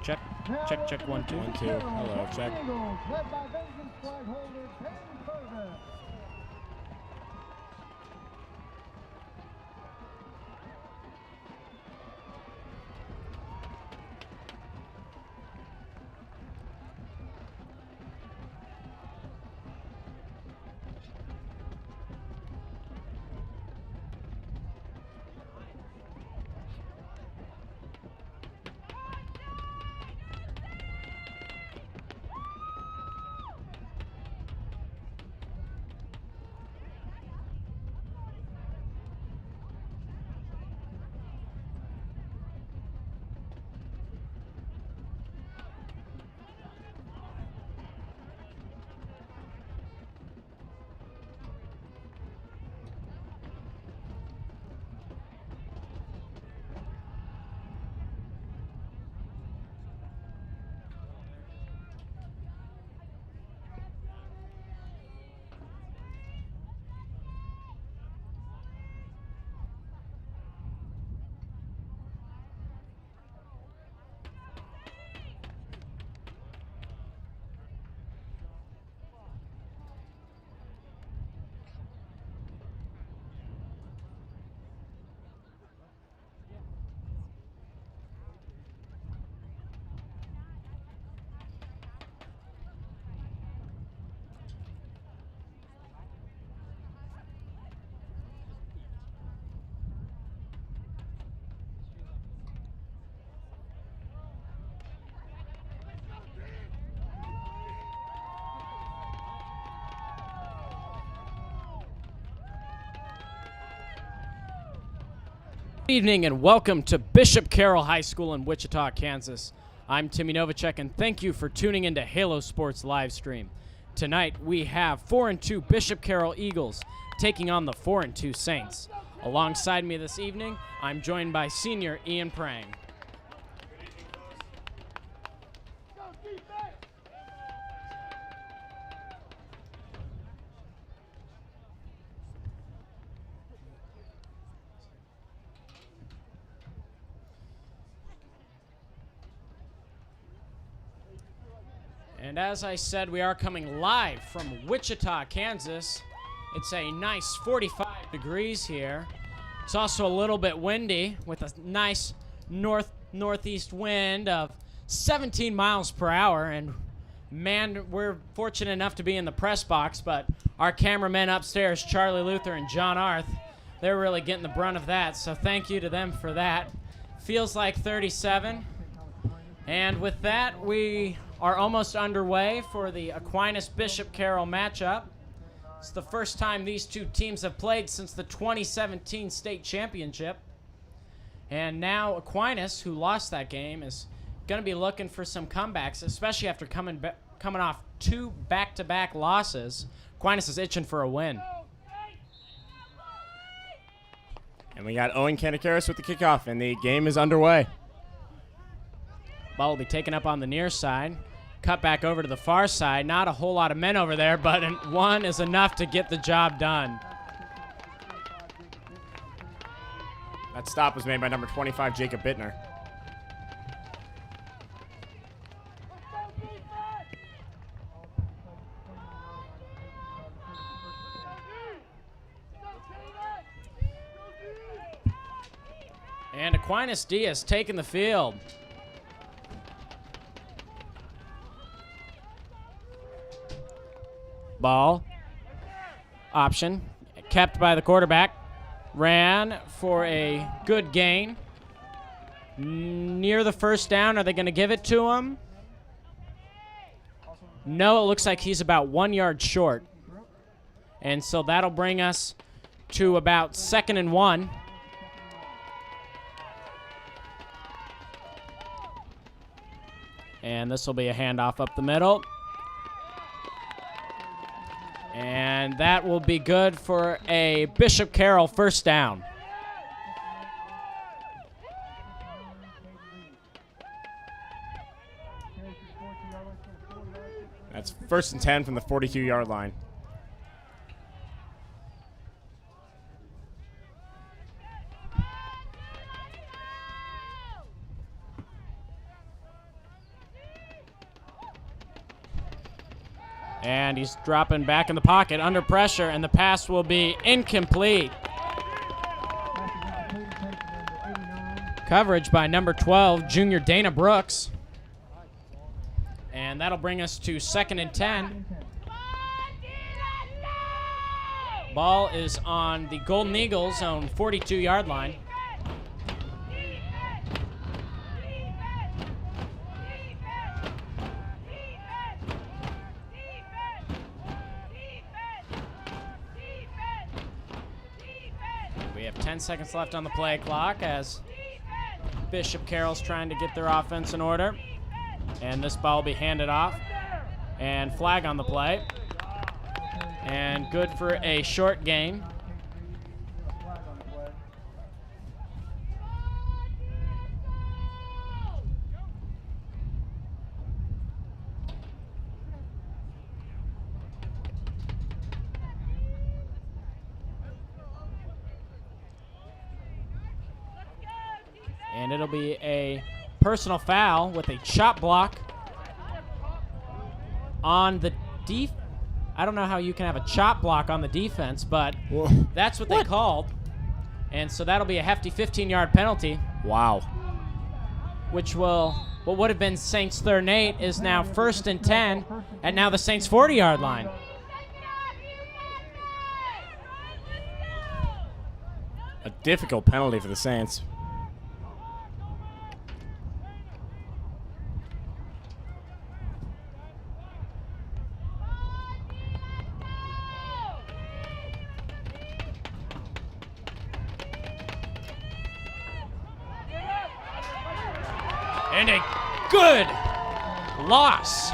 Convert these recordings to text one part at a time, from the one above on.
check. Check, check, 1, 2. 1, 2. Hello, check. Good evening and welcome to Bishop Carroll High School in Wichita, Kansas. I'm Timmy Novacek and thank you for tuning into Halo Sports live stream. Tonight we have 4-2 Bishop Carroll Eagles taking on the 4-2 Saints. Alongside me this evening, I'm joined by senior Ian Prang. And as I said, we are coming live from Wichita, Kansas. It's a nice 45 degrees here. It's also a little bit windy with a nice northeast wind of 17 miles per hour. And man, we're fortunate enough to be in the press box, but our cameramen upstairs, Charlie Luther and John Arth, they're really getting the brunt of that. So thank you to them for that. Feels like 37. And with that, we are almost underway for the Aquinas Bishop Carroll matchup. It's the first time these two teams have played since the 2017 state championship. And now Aquinas, who lost that game, is going to be looking for some comebacks, especially after coming off 2 back-to-back losses. Aquinas is itching for a win. And we got Owen Canicaris with the kickoff, and the game is underway. Ball will be taken up on the near side. Cut back over to the far side. Not a whole lot of men over there, but one is enough to get the job done. That stop was made by number 25, Jacob Bittner. And Aquinas Diaz taking the field. Ball, option, kept by the quarterback, ran for a good gain. Near the first down, are they going to give it to him? No, it looks like he's about 1 yard short. And so that'll bring us to about 2nd and 1. And this will be a handoff up the middle. And that will be good for a Bishop Carroll first down. That's 1st and 10 from the 42-yard line. And he's dropping back in the pocket under pressure, and the pass will be incomplete. Coverage by number 12, junior Dana Brooks. And that'll bring us to 2nd and 10. Ball is on the Golden Eagles' own 42-yard line. We have 10 seconds left on the play clock as Bishop Carroll's trying to get their offense in order. And this ball will be handed off. And flag on the play. And good for a short gain. And it'll be a personal foul with a chop block on the I don't know how you can have a chop block on the defense, but that's what they called. And so that'll be a hefty 15-yard penalty. Wow. Which will, what would have been Saints' 3rd and 8 is now 1st and 10 at now the Saints' 40-yard line. A difficult penalty for the Saints. And a good loss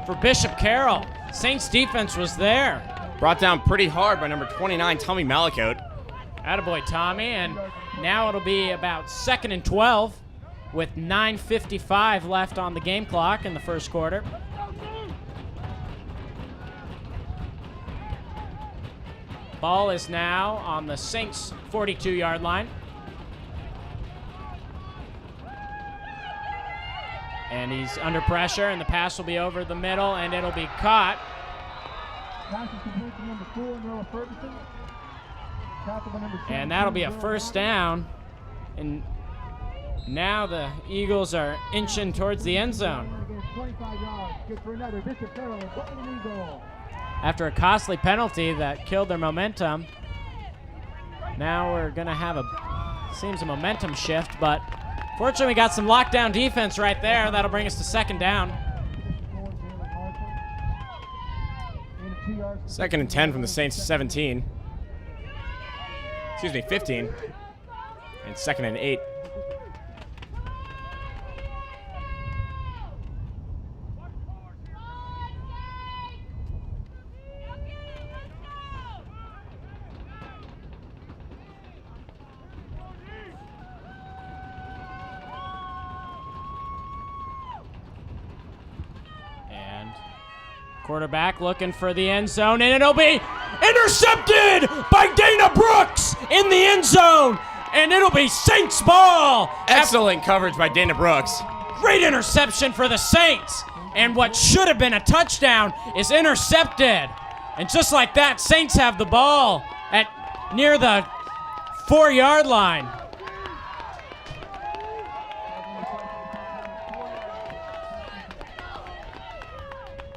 for Bishop Carroll. Saints defense was there. Brought down pretty hard by number 29, Tommy Malakote. Attaboy, Tommy. And now it'll be about 2nd and 12 with 9:55 left on the game clock in the first quarter. Ball is now on the Saints' 42-yard line. And he's under pressure, and the pass will be over the middle, and it'll be caught. And that'll be a first down. And now the Eagles are inching towards the end zone. After a costly penalty that killed their momentum, now we're going to have seems a momentum shift, but fortunately, we got some lockdown defense right there. That'll bring us to 2nd down. 2nd and 10 from the Saints' 17. Excuse me, 15. And 2nd and 8. Quarterback looking for the end zone, and it'll be intercepted by Dana Brooks in the end zone, and it'll be Saints ball. Excellent coverage by Dana Brooks. Great interception for the Saints, and what should have been a touchdown is intercepted. And just like that, Saints have the ball at near the 4-yard line.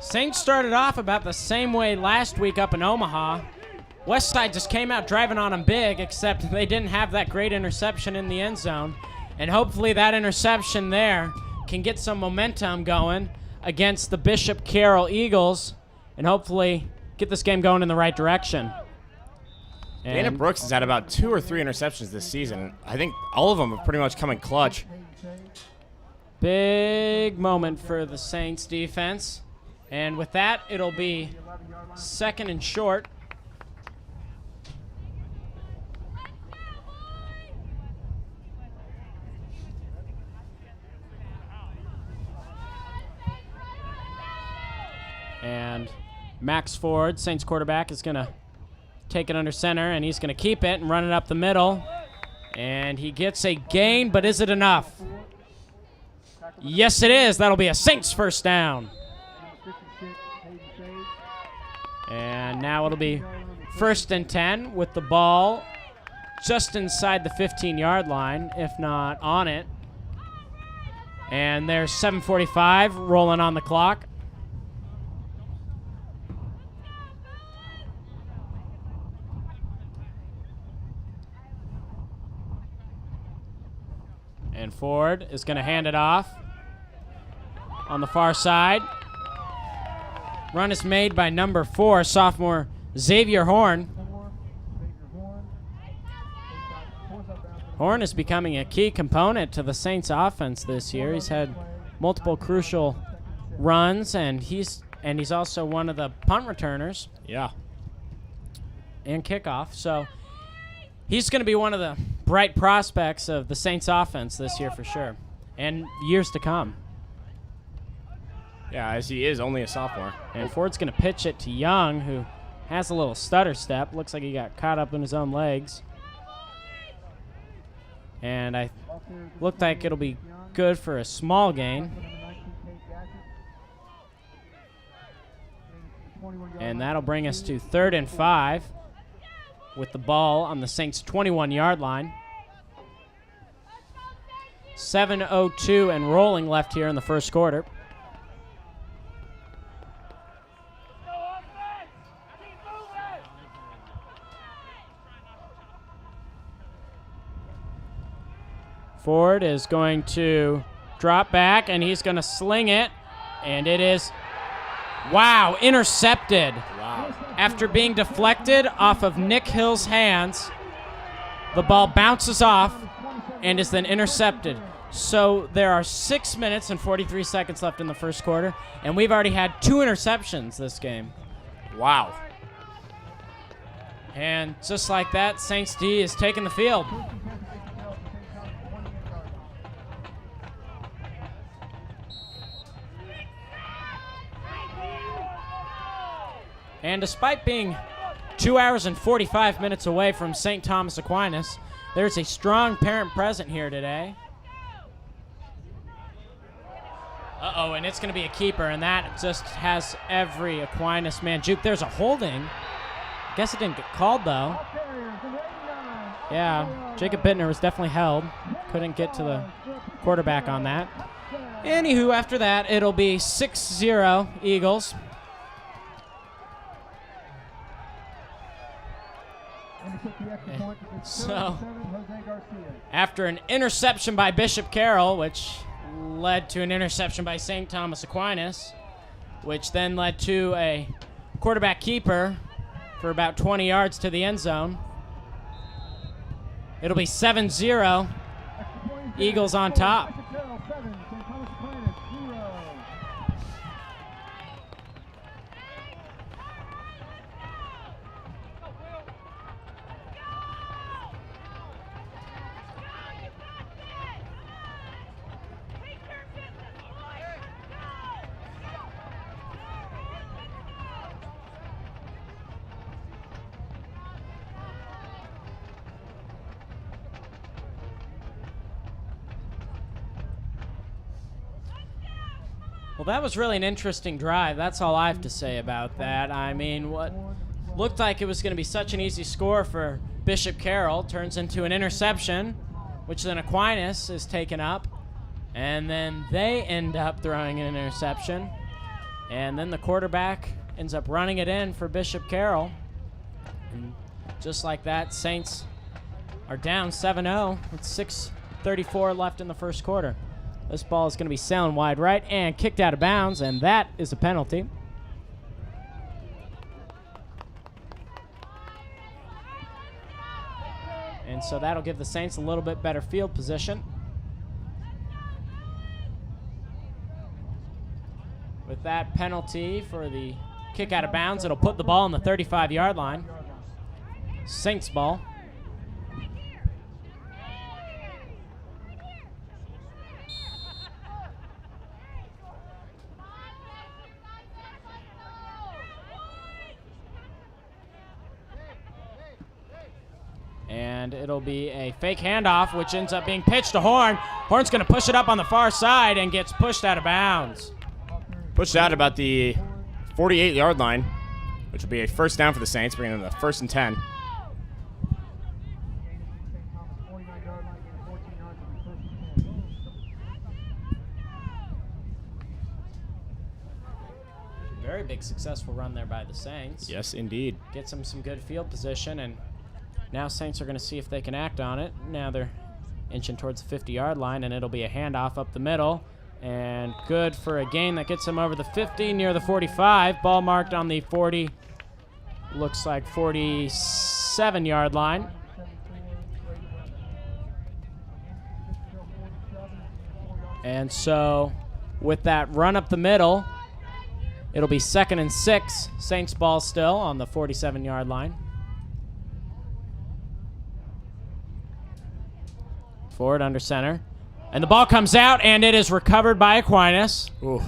Saints started off about the same way last week up in Omaha. Westside just came out driving on them big, except they didn't have that great interception in the end zone. And hopefully that interception there can get some momentum going against the Bishop Carroll Eagles and hopefully get this game going in the right direction. And Dana Brooks has had about 2 or 3 interceptions this season. I think all of them have pretty much come in clutch. Big moment for the Saints defense. And with that, it'll be 2nd and short. And Max Ford, Saints quarterback, is going to take it under center, and he's going to keep it and run it up the middle. And he gets a gain, but is it enough? Yes, it is. That'll be a Saints first down. And now it'll be 1st and 10 with the ball just inside the 15-yard line, if not on it. And there's 7:45 rolling on the clock. And Ford is going to hand it off on the far side. Run is made by number 4, sophomore Xavier Horn. Horn is becoming a key component to the Saints offense this year. He's had multiple crucial runs, and he's also one of the punt returners. Yeah. And kickoff. So he's going to be one of the bright prospects of the Saints offense this year for sure, and years to come. Yeah, as he is only a sophomore. And Ford's going to pitch it to Young, who has a little stutter step. Looks like he got caught up in his own legs. And I looked like it'll be good for a small gain. And that'll bring us to 3rd and 5 with the ball on the Saints' 21-yard line. 7:02 and rolling left here in the first quarter. Ford is going to drop back, and he's going to sling it, and it is, wow, intercepted. Wow. After being deflected off of Nick Hill's hands, the ball bounces off and is then intercepted. So there are 6 minutes and 43 seconds left in the first quarter, and we've already had 2 interceptions this game. Wow. And just like that, Saints D is taking the field. And despite being 2 hours and 45 minutes away from St. Thomas Aquinas, there's a strong parent present here today. Uh-oh, and it's going to be a keeper, and that just has every Aquinas man juke. There's a holding. I guess it didn't get called, though. Yeah, Jacob Bittner was definitely held. Couldn't get to the quarterback on that. Anywho, after that, it'll be 6-0 Eagles. So, after an interception by Bishop Carroll, which led to an interception by St. Thomas Aquinas, which then led to a quarterback keeper for about 20 yards to the end zone, it'll be 7-0, Eagles on top. Well, that was really an interesting drive. That's all I have to say about that. I mean, what looked like it was going to be such an easy score for Bishop Carroll turns into an interception, which then Aquinas is taken up, and then they end up throwing an interception, and then the quarterback ends up running it in for Bishop Carroll. And just like that, Saints are down 7-0 with 6:34 left in the first quarter. This ball is going to be sailing wide right and kicked out of bounds, and that is a penalty. And so that'll give the Saints a little bit better field position. With that penalty for the kick out of bounds, it'll put the ball on the 35-yard line. Saints ball. And it'll be a fake handoff, which ends up being pitched to Horn. Horn's going to push it up on the far side and gets pushed out of bounds. Pushed out about the 48-yard line. which will be a first down for the Saints, bringing them to 1st and 10. Very big successful run there by the Saints. Yes, indeed. Gets them some good field position, and now Saints are going to see if they can act on it. Now they're inching towards the 50-yard line, and it'll be a handoff up the middle. And good for a gain that gets them over the 50, near the 45. Ball marked on the 40, looks like 47-yard line. And so with that run up the middle, it'll be 2nd and 6. Saints ball still on the 47-yard line. Forward under center. And the ball comes out, and it is recovered by Aquinas. Ooh.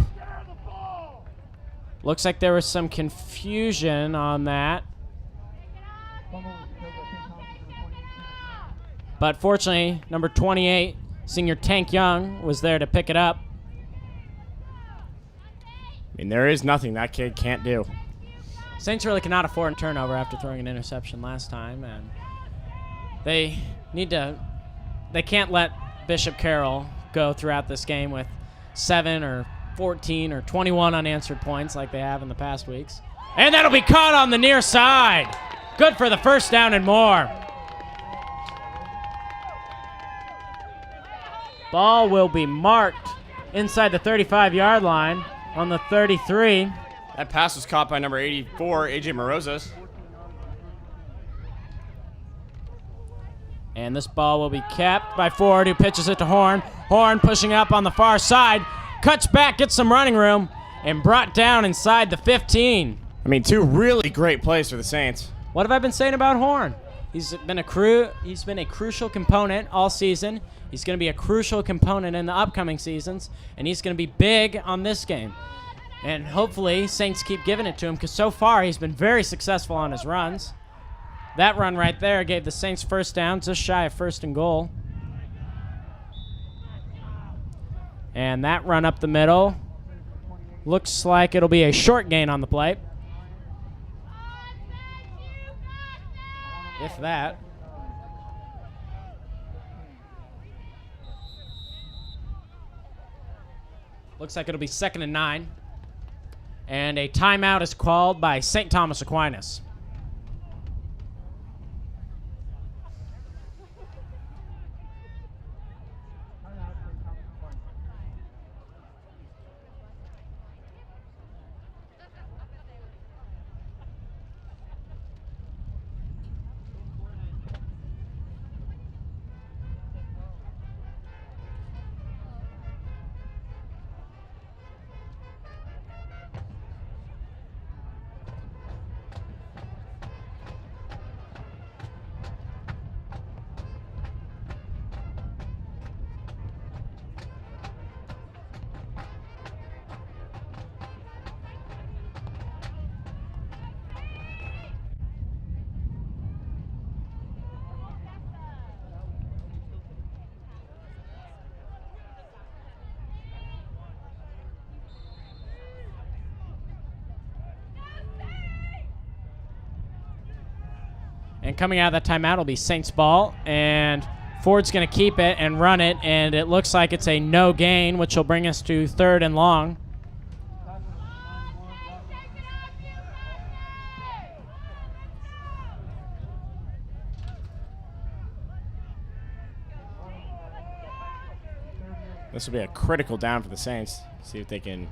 Looks like there was some confusion on that. But fortunately, number 28, senior Tank Young, was there to pick it up. I mean, there is nothing that kid can't do. Saints really cannot afford a turnover after throwing an interception last time, and they can't let Bishop Carroll go throughout this game with 7 or 14 or 21 unanswered points like they have in the past weeks. And that'll be caught on the near side. Good for the first down and more. Ball will be marked inside the 35-yard line on the 33. That pass was caught by number 84, A.J. Morozos. And this ball will be kept by Ford, who pitches it to Horn. Horn pushing up on the far side, cuts back, gets some running room, and brought down inside the 15. I mean, 2 really great plays for the Saints. What have I been saying about Horn? He's been a crucial component all season. He's going to be a crucial component in the upcoming seasons, and he's going to be big on this game. And hopefully Saints keep giving it to him, because so far he's been very successful on his runs. That run right there gave the Saints first down, just shy of 1st and goal. And that run up the middle looks like it'll be a short gain on the play. If that. Looks like it'll be 2nd and 9. And a timeout is called by St. Thomas Aquinas. And coming out of that timeout will be Saints ball, and Ford's going to keep it and run it, and it looks like it's a no gain, which will bring us to 3rd and long. This will be a critical down for the Saints. See if they can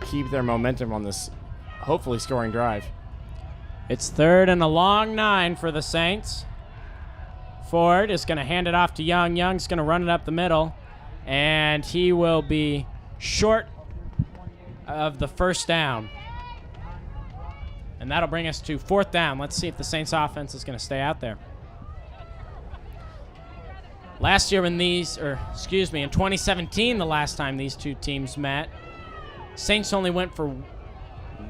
keep their momentum on this hopefully scoring drive. It's 3rd and a long 9 for the Saints. Ford is going to hand it off to Young. Young's going to run it up the middle, and he will be short of the first down. And that'll bring us to 4th down. Let's see if the Saints offense is going to stay out there. Last year in 2017, the last time these two teams met, Saints only went for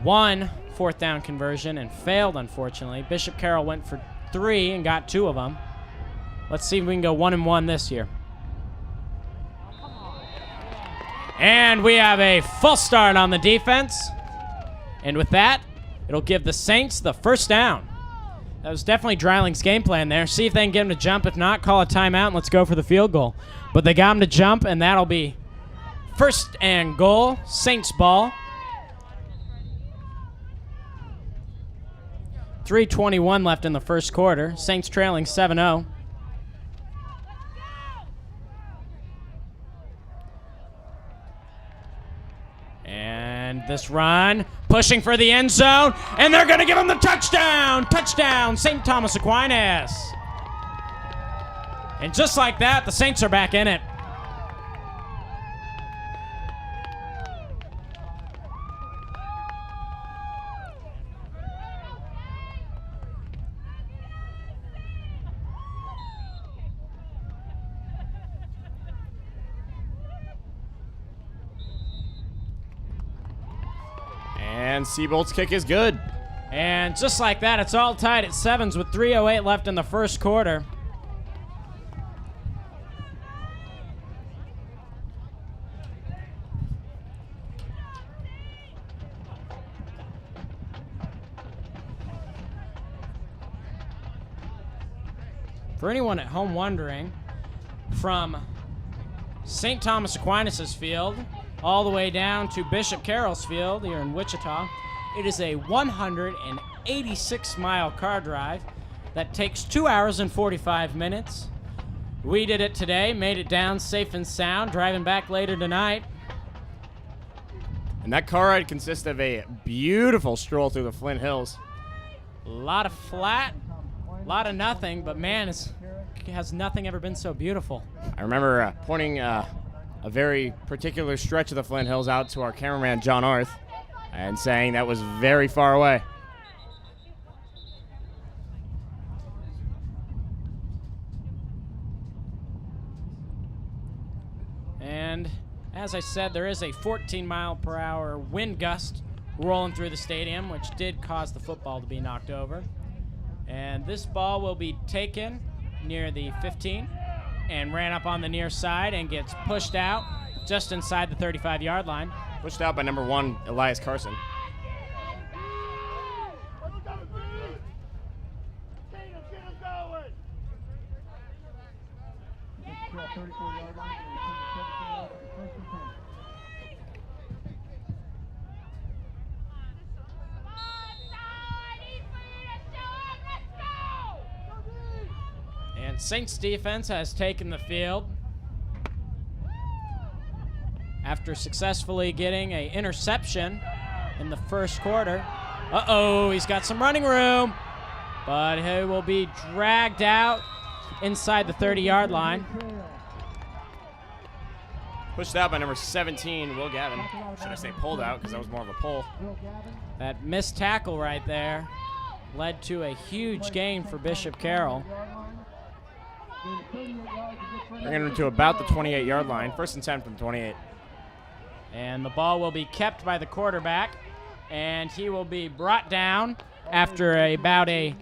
1 4th down conversion and failed, unfortunately. Bishop Carroll went for 3 and got 2 of them. Let's see if we can go 1-1 this year. And we have a full start on the defense. And with that, it'll give the Saints the first down. That was definitely Dreiling's game plan there. See if they can get him to jump. If not, call a timeout and let's go for the field goal. But they got him to jump, and that'll be first and goal, Saints ball. 3:21 left in the first quarter. Saints trailing 7-0. And this run, pushing for the end zone, and they're going to give him the touchdown! Touchdown, St. Thomas Aquinas. And just like that, the Saints are back in it. And Seabolt's kick is good. And just like that, it's all tied at 7s with 3:08 left in the first quarter. For anyone at home wondering, from St. Thomas Aquinas' field all the way down to Bishop Carroll's field here in Wichita, it is a 186-mile car drive that takes 2 hours and 45 minutes. We did it today, made it down safe and sound, driving back later tonight. And that car ride consists of a beautiful stroll through the Flint Hills. A lot of flat, a lot of nothing, but man, has nothing ever been so beautiful. I remember pointing a very particular stretch of the Flint Hills out to our cameraman, John Arth, and saying that was very far away. And as I said, there is a 14-mile-per-hour wind gust rolling through the stadium, which did cause the football to be knocked over. And this ball will be taken near the 15 and ran up on the near side and gets pushed out just inside the 35-yard line. Pushed out by number 1, Elias Carson. And Saints defense has taken the field after successfully getting an interception in the first quarter. Uh-oh, he's got some running room, but he will be dragged out inside the 30-yard line. Pushed out by number 17, Will Gavin. Should I say pulled out, because that was more of a pull. That missed tackle right there led to a huge gain for Bishop Carroll. Bringing him to about the 28-yard line. First and 10 from 28. And the ball will be kept by the quarterback, and he will be brought down after about a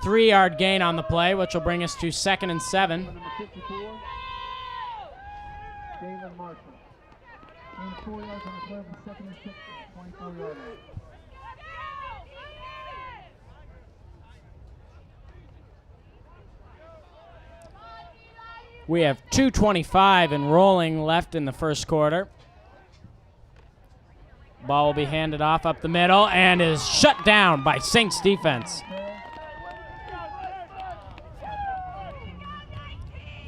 3-yard gain on the play, which will bring us to 2nd and 7. We have 2:25 and rolling left in the first quarter. Ball will be handed off up the middle and is shut down by Saints defense.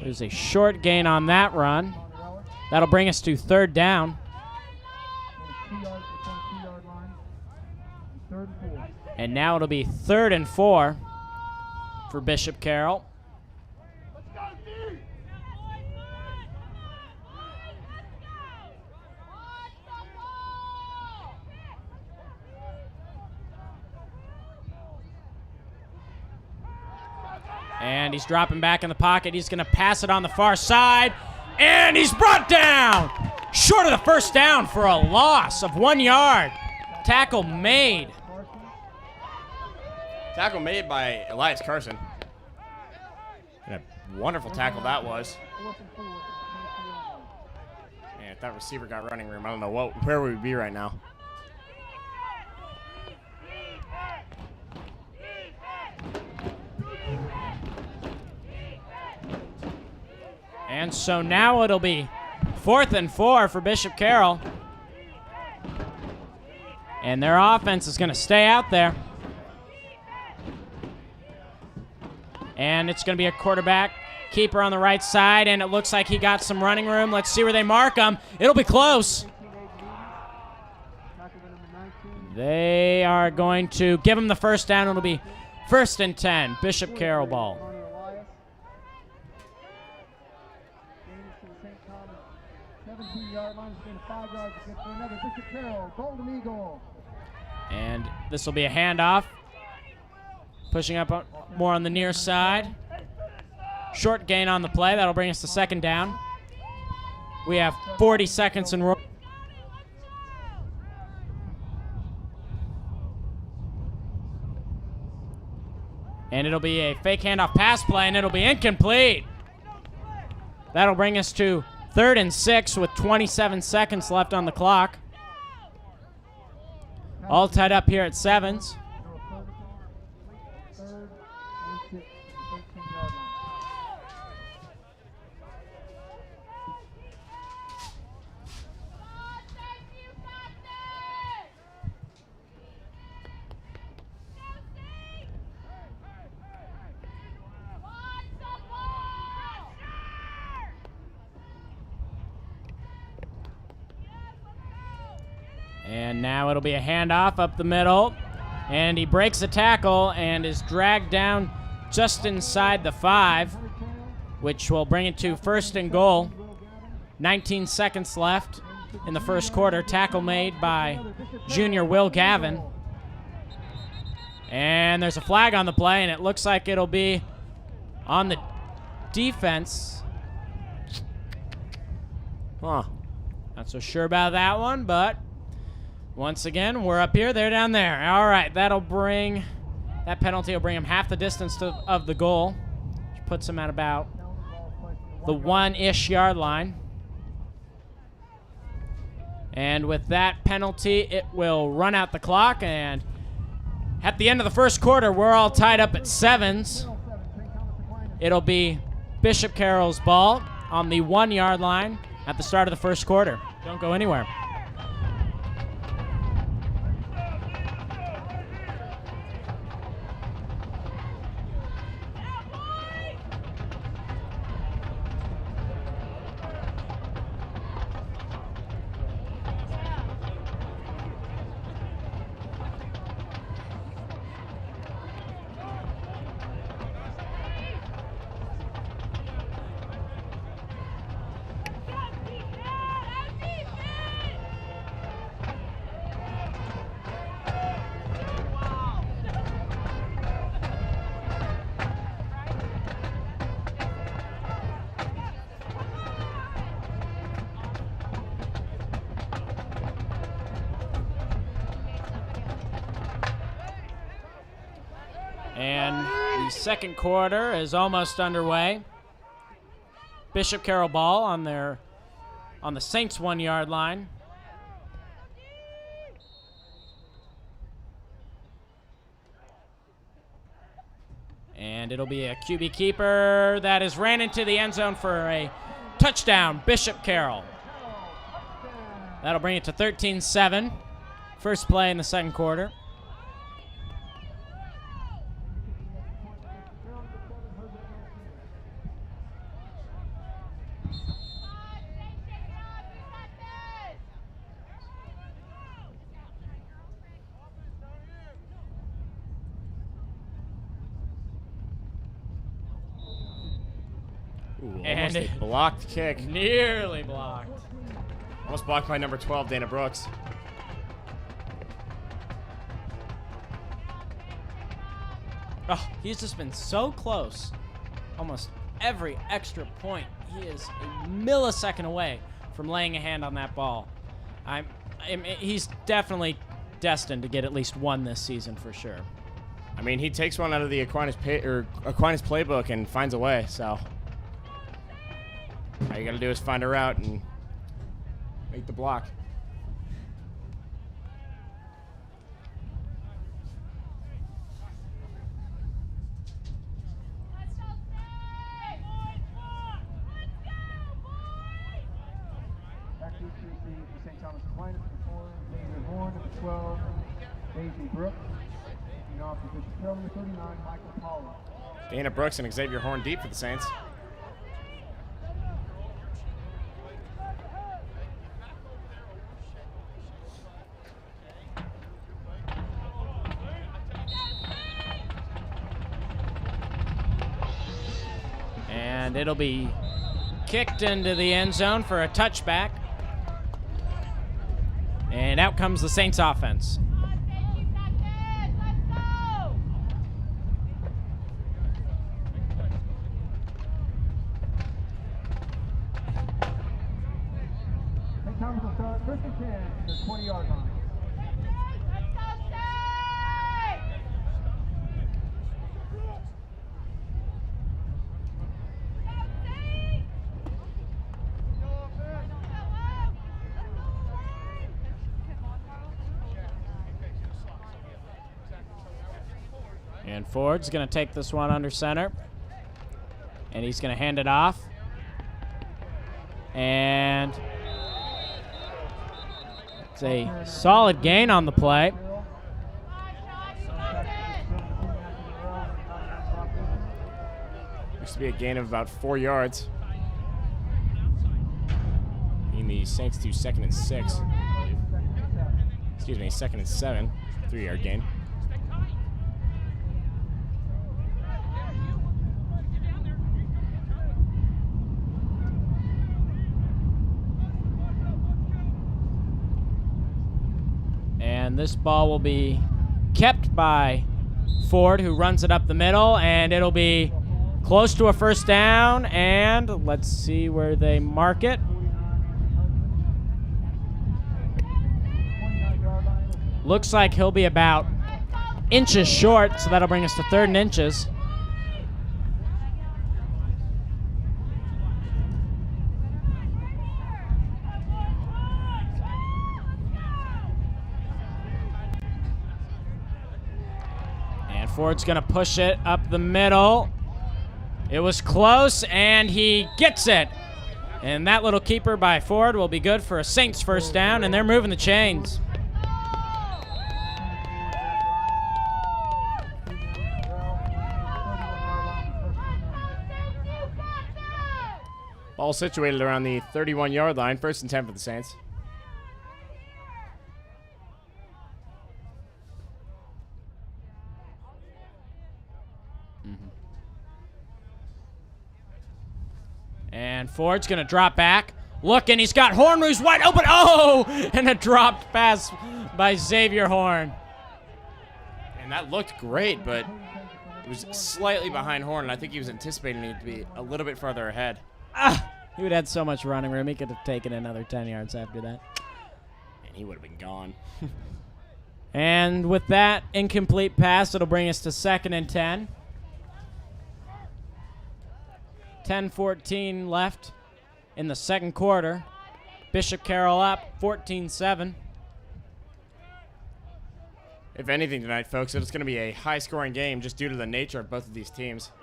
There's a short gain on that run. That'll bring us to 3rd down. And now it'll be 3rd and 4 for Bishop Carroll. And he's dropping back in the pocket. He's going to pass it on the far side. And he's brought down. Short of the first down for a loss of 1 yard. Tackle made. Tackle made by Elias Carson. And a wonderful tackle that was. Man, if that receiver got running room, I don't know where we would be right now. And so now it'll be 4th and 4 for Bishop Carroll. And their offense is going to stay out there. And it's going to be a quarterback keeper on the right side, and it looks like he got some running room. Let's see where they mark him. It'll be close. They are going to give him the first down. It'll be 1st and 10, Bishop Carroll ball. And this will be a handoff. Pushing up more on the near side. Short gain on the play. That'll bring us to 2nd down. We have 40 seconds in roll. And it'll be a fake handoff pass play, and it'll be incomplete. That'll bring us to 3rd and 6 with 27 seconds left on the clock. All tied up here at 7s. And now it'll be a handoff up the middle. And he breaks a tackle and is dragged down just inside the 5, which will bring it to 1st and goal. 19 seconds left in the first quarter. Tackle made by junior Will Gavin. And there's a flag on the play, and it looks like it'll be on the defense. Huh. Not so sure about that one, but once again, we're up here, they're down there. All right, that penalty will bring him half the distance of the goal, which puts him at about the 1-ish yard line. And with that penalty, it will run out the clock, and at the end of the first quarter, we're all tied up at 7s. It'll be Bishop Carroll's ball on the 1 yard line at the start of the first quarter. Don't go anywhere. And the second quarter is almost underway. Bishop Carroll ball on the Saints 1 yard line. And it'll be a QB keeper that is ran into the end zone for a touchdown, Bishop Carroll. That'll bring it to 13-7. First play in the second quarter. Ooh, And almost a blocked kick. Nearly blocked. Almost blocked by number 12, Dana Brooks. Oh, he's just been so close. Almost every extra point. He is a millisecond away from laying a hand on that ball. He's definitely destined to get at least one this season for sure. I mean, he takes one out of the Aquinas playbook and finds a way, so all you got to do is find a route and make the block. for St. Thomas Aquinas at 4, Xavier Horn at 12, Daisy Brooks. Taking off for Bishop Carroll at 39, Michael Paula. Dana Brooks and Xavier Horn deep for the Saints. And it'll be kicked into the end zone for a touchback. And out comes the Saints offense. St. Thomas will start first and 10 at the 20-yard line. And Ford's going to take this one under center. And he's going to hand it off. And it's a solid gain on the play. Looks to be a gain of about 4 yards. In the Saints to 2nd and 6. Excuse me, 2nd and 7. 3-yard gain. And this ball will be kept by Ford, who runs it up the middle, and it'll be close to a first down. And let's see where they mark it. Looks like he'll be about inches short, so that'll bring us to 3rd and inches. Ford's going to push it up the middle. It was close, and he gets it. And that little keeper by Ford will be good for a Saints first down, and they're moving the chains. Ball situated around the 31-yard line. 1st and 10 for the Saints. And Ford's going to drop back. Look, and he's got Horn, who's wide open. Oh, and a dropped pass by Xavier Horn. And that looked great, but it was slightly behind Horn, and I think he was anticipating it to be a little bit farther ahead. He would have had so much running room. He could have taken another 10 yards after that. And he would have been gone. And with that incomplete pass, it'll bring us to 2nd and 10. 10-14 left in the second quarter. Bishop Carroll up 14-7. If anything tonight, folks, it's going to be a high-scoring game just due to the nature of both of these teams.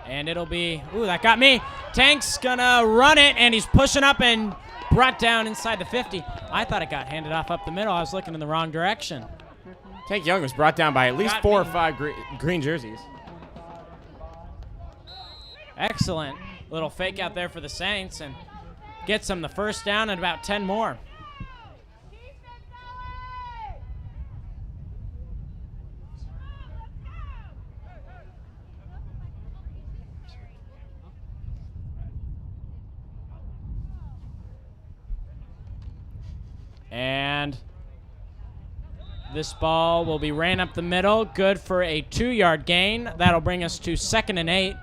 And it'll be, ooh, that got me. Tank's going to run it, and he's pushing up and brought down inside the 50. I thought it got handed off up the middle. I was looking in the wrong direction. Tank Young was brought down by at least 4 or 5 green jerseys. Excellent little fake out there for the Saints, and gets them the first down and about 10 more. And this ball will be ran up the middle, good for a 2-yard gain. That'll bring us to 2nd and 8.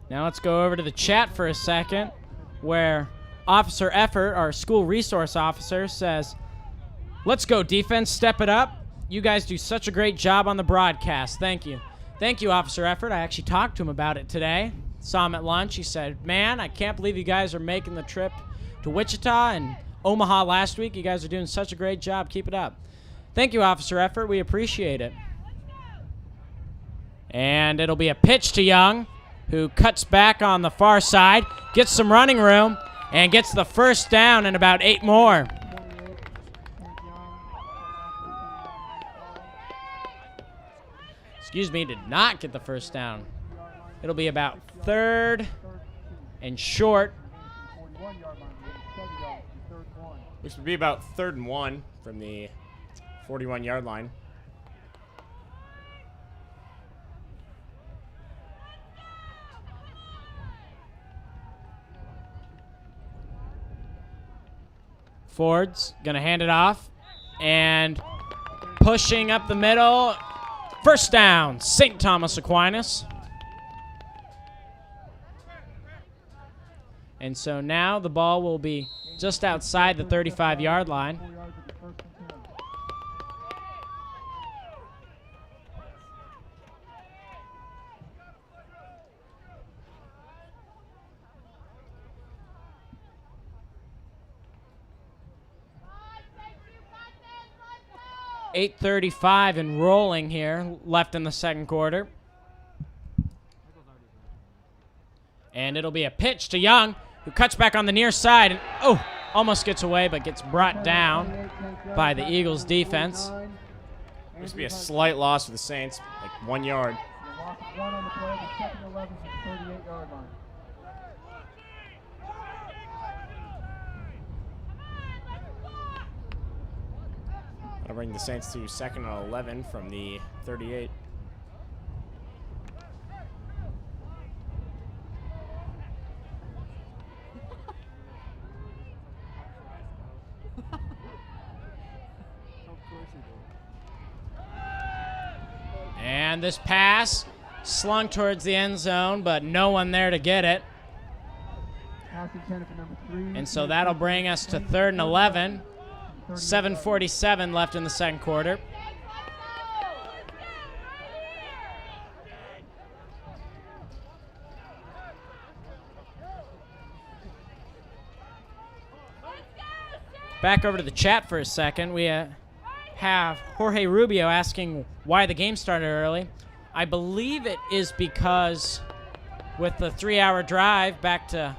Now let's go over to the chat for a second, where Officer Effort, our school resource officer, says, "Let's go defense, step it up. You guys do such a great job on the broadcast. Thank you." Thank you, Officer Effort. I actually talked to him about it today. Saw him at lunch. He said, "Man, I can't believe you guys are making the trip to Wichita and Omaha last week. You guys are doing such a great job. Keep it up." Thank you, Officer Effort. We appreciate it. And it'll be a pitch to Young, who cuts back on the far side, gets some running room, and gets the first down and about 8 more. Excuse me, did not get the first down. It'll be about 3rd and short. Which would be about 3rd and 1 from the 41-yard line. Ford's gonna hand it off and pushing up the middle. First down, St. Thomas Aquinas. And so now the ball will be just outside the 35-yard line. .8:35 and rolling here, left in the second quarter. And it'll be a pitch to Young, who cuts back on the near side and, almost gets away, but gets brought down by the Eagles defense. This would be a slight loss for the Saints, like 1 yard. That'll bring the Saints to 2nd and 11 from the 38. And this pass slung towards the end zone, but no one there to get it. And so that'll bring us to 3rd and 11. 7:47 left in the second quarter. Back over to the chat for a second. We have Jorge Rubio asking why the game started early. I believe it is because with the 3-hour drive back to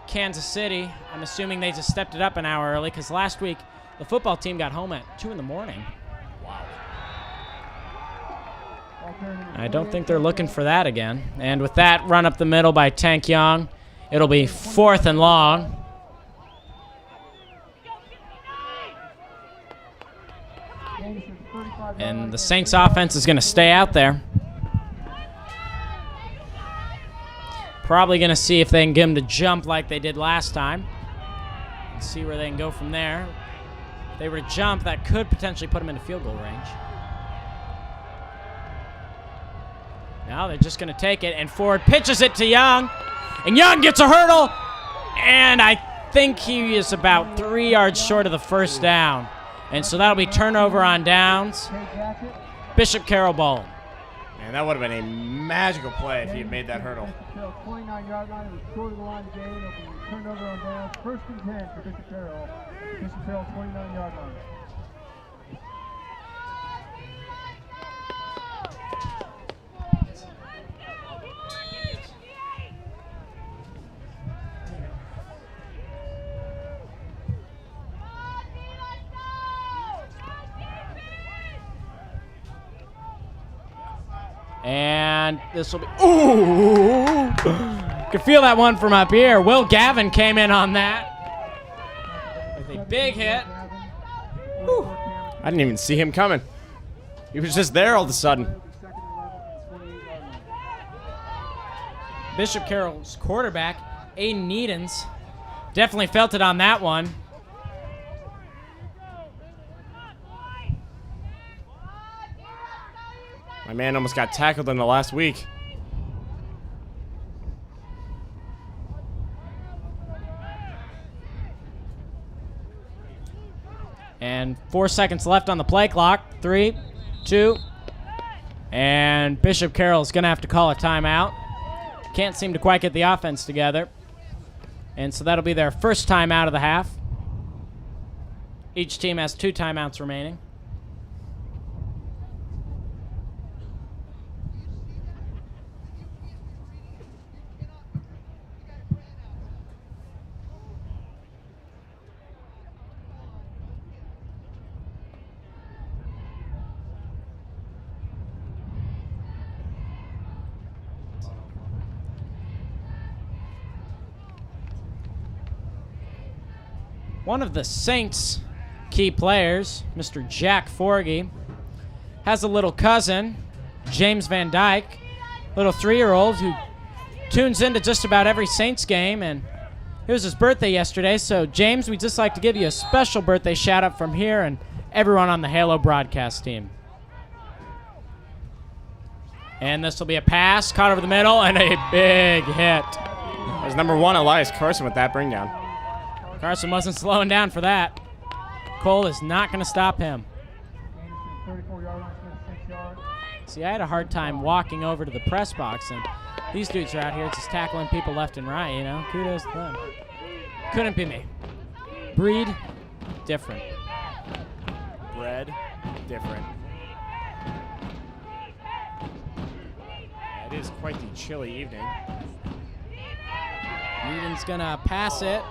Kansas City, I'm assuming they just stepped it up an hour early because last week the football team got home at 2 in the morning. Wow. I don't think they're looking for that again. And with that run up the middle by Tank Young, it'll be 4th and long. And the Saints offense is going to stay out there. Probably going to see if they can get him to jump like they did last time. And see where they can go from there. If they were to jump, that could potentially put them into field goal range. Now they're just going to take it, and Ford pitches it to Young. And Young gets a hurdle, and I think he is about 3 yards short of the first down. And so that'll be turnover on downs. Bishop Carroll ball. Man, that would have been a magical play if he had made that hurdle. 29-yard line, it was short of the line of the game. It'll be turnover on downs. 1st and 10 for Bishop Carroll. Bishop Carroll, 29-yard line. And this will be, ooh! Can feel that one from up here. Will Gavin came in on that with a big hit. Whew. I didn't even see him coming. He was just there all of a sudden. Bishop Carroll's quarterback, Aiden Needens, definitely felt it on that one. My man almost got tackled in the last week. And 4 seconds left on the play clock. 3, 2, and Bishop Carroll's going to have to call a timeout. Can't seem to quite get the offense together. And so that'll be their first timeout of the half. Each team has 2 timeouts remaining. One of the Saints' key players, Mr. Jack Forgy, has a little cousin, James Van Dyke, little 3-year-old who tunes into just about every Saints game, and it was his birthday yesterday. So, James, we'd just like to give you a special birthday shout-out from here and everyone on the Halo broadcast team. And this will be a pass, caught over the middle, and a big hit. It was number 1, Elias Carson, with that bring down. Carson wasn't slowing down for that. Cole is not going to stop him. See, I had a hard time walking over to the press box, and these dudes are out here just tackling people left and right, you know. Kudos to them. Couldn't be me. Breed, different. Bread, different. It is quite the chilly evening. Needham's going to pass it,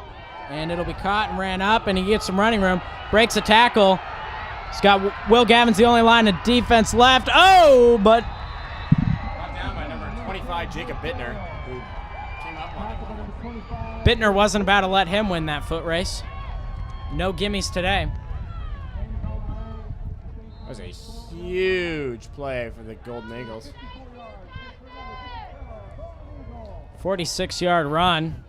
and it'll be caught and ran up, and he gets some running room. Breaks a tackle. He's got Will Gavin's the only line of defense left. Oh, but Brought down by number 25, Jacob Bittner, who came up on it. Bittner wasn't about to let him win that foot race. No gimmies today. That was a huge play for the Golden Eagles. 46-yard run.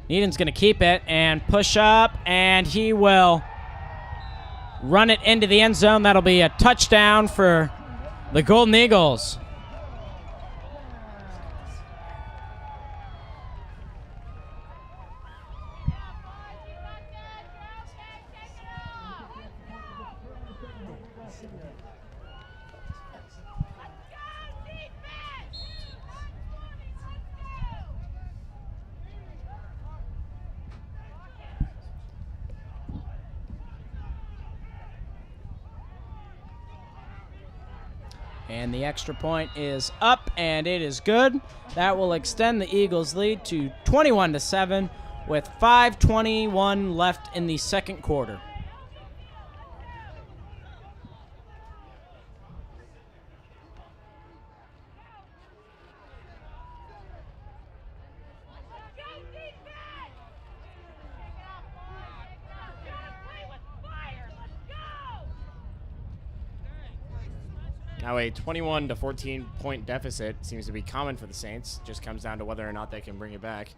Needham's going to keep it and push up, and he will run it into the end zone. That'll be a touchdown for the Golden Eagles. And the extra point is up, and it is good. That will extend the Eagles' lead to 21-7 with 5:21 left in the second quarter. Now a 21 to 14 point deficit seems to be common for the Saints. Just comes down to whether or not they can bring it back.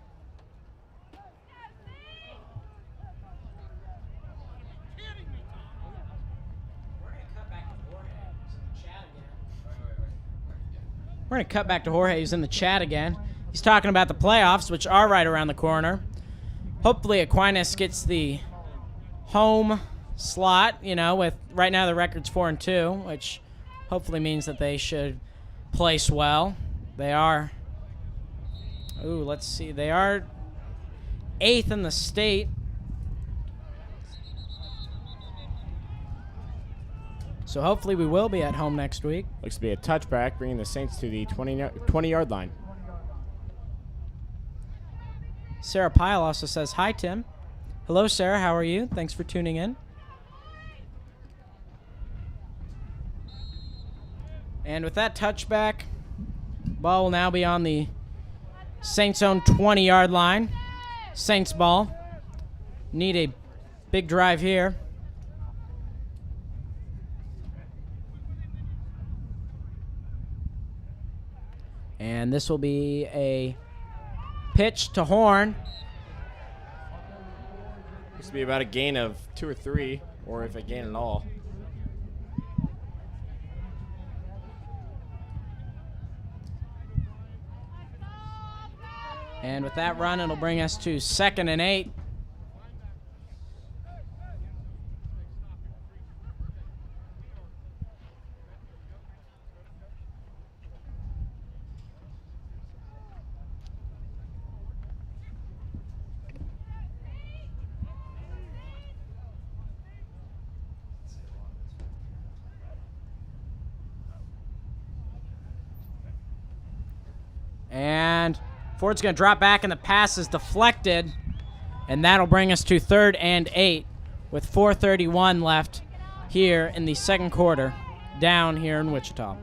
We're going to cut back to Jorge, who's in the chat again. He's talking about the playoffs, which are right around the corner. Hopefully Aquinas gets the home slot, you know, with right now the record's 4-2, which hopefully means that they should place well. They are, let's see, they are 8th in the state. So hopefully we will be at home next week. Looks to be a touchback, bringing the Saints to the 20-yard line. Sarah Pyle also says, "Hi, Tim." Hello, Sarah. How are you? Thanks for tuning in. And with that touchback, ball will now be on the Saints' own 20-yard line. Saints ball. Need a big drive here. And this will be a pitch to Horn. Looks to be about a gain of 2 or 3, or if a gain at all. And with that run, it'll bring us to 2nd and 8. And Ford's going to drop back, and the pass is deflected. And that'll bring us to 3rd and 8 with 4:31 left here in the second quarter down here in Wichita.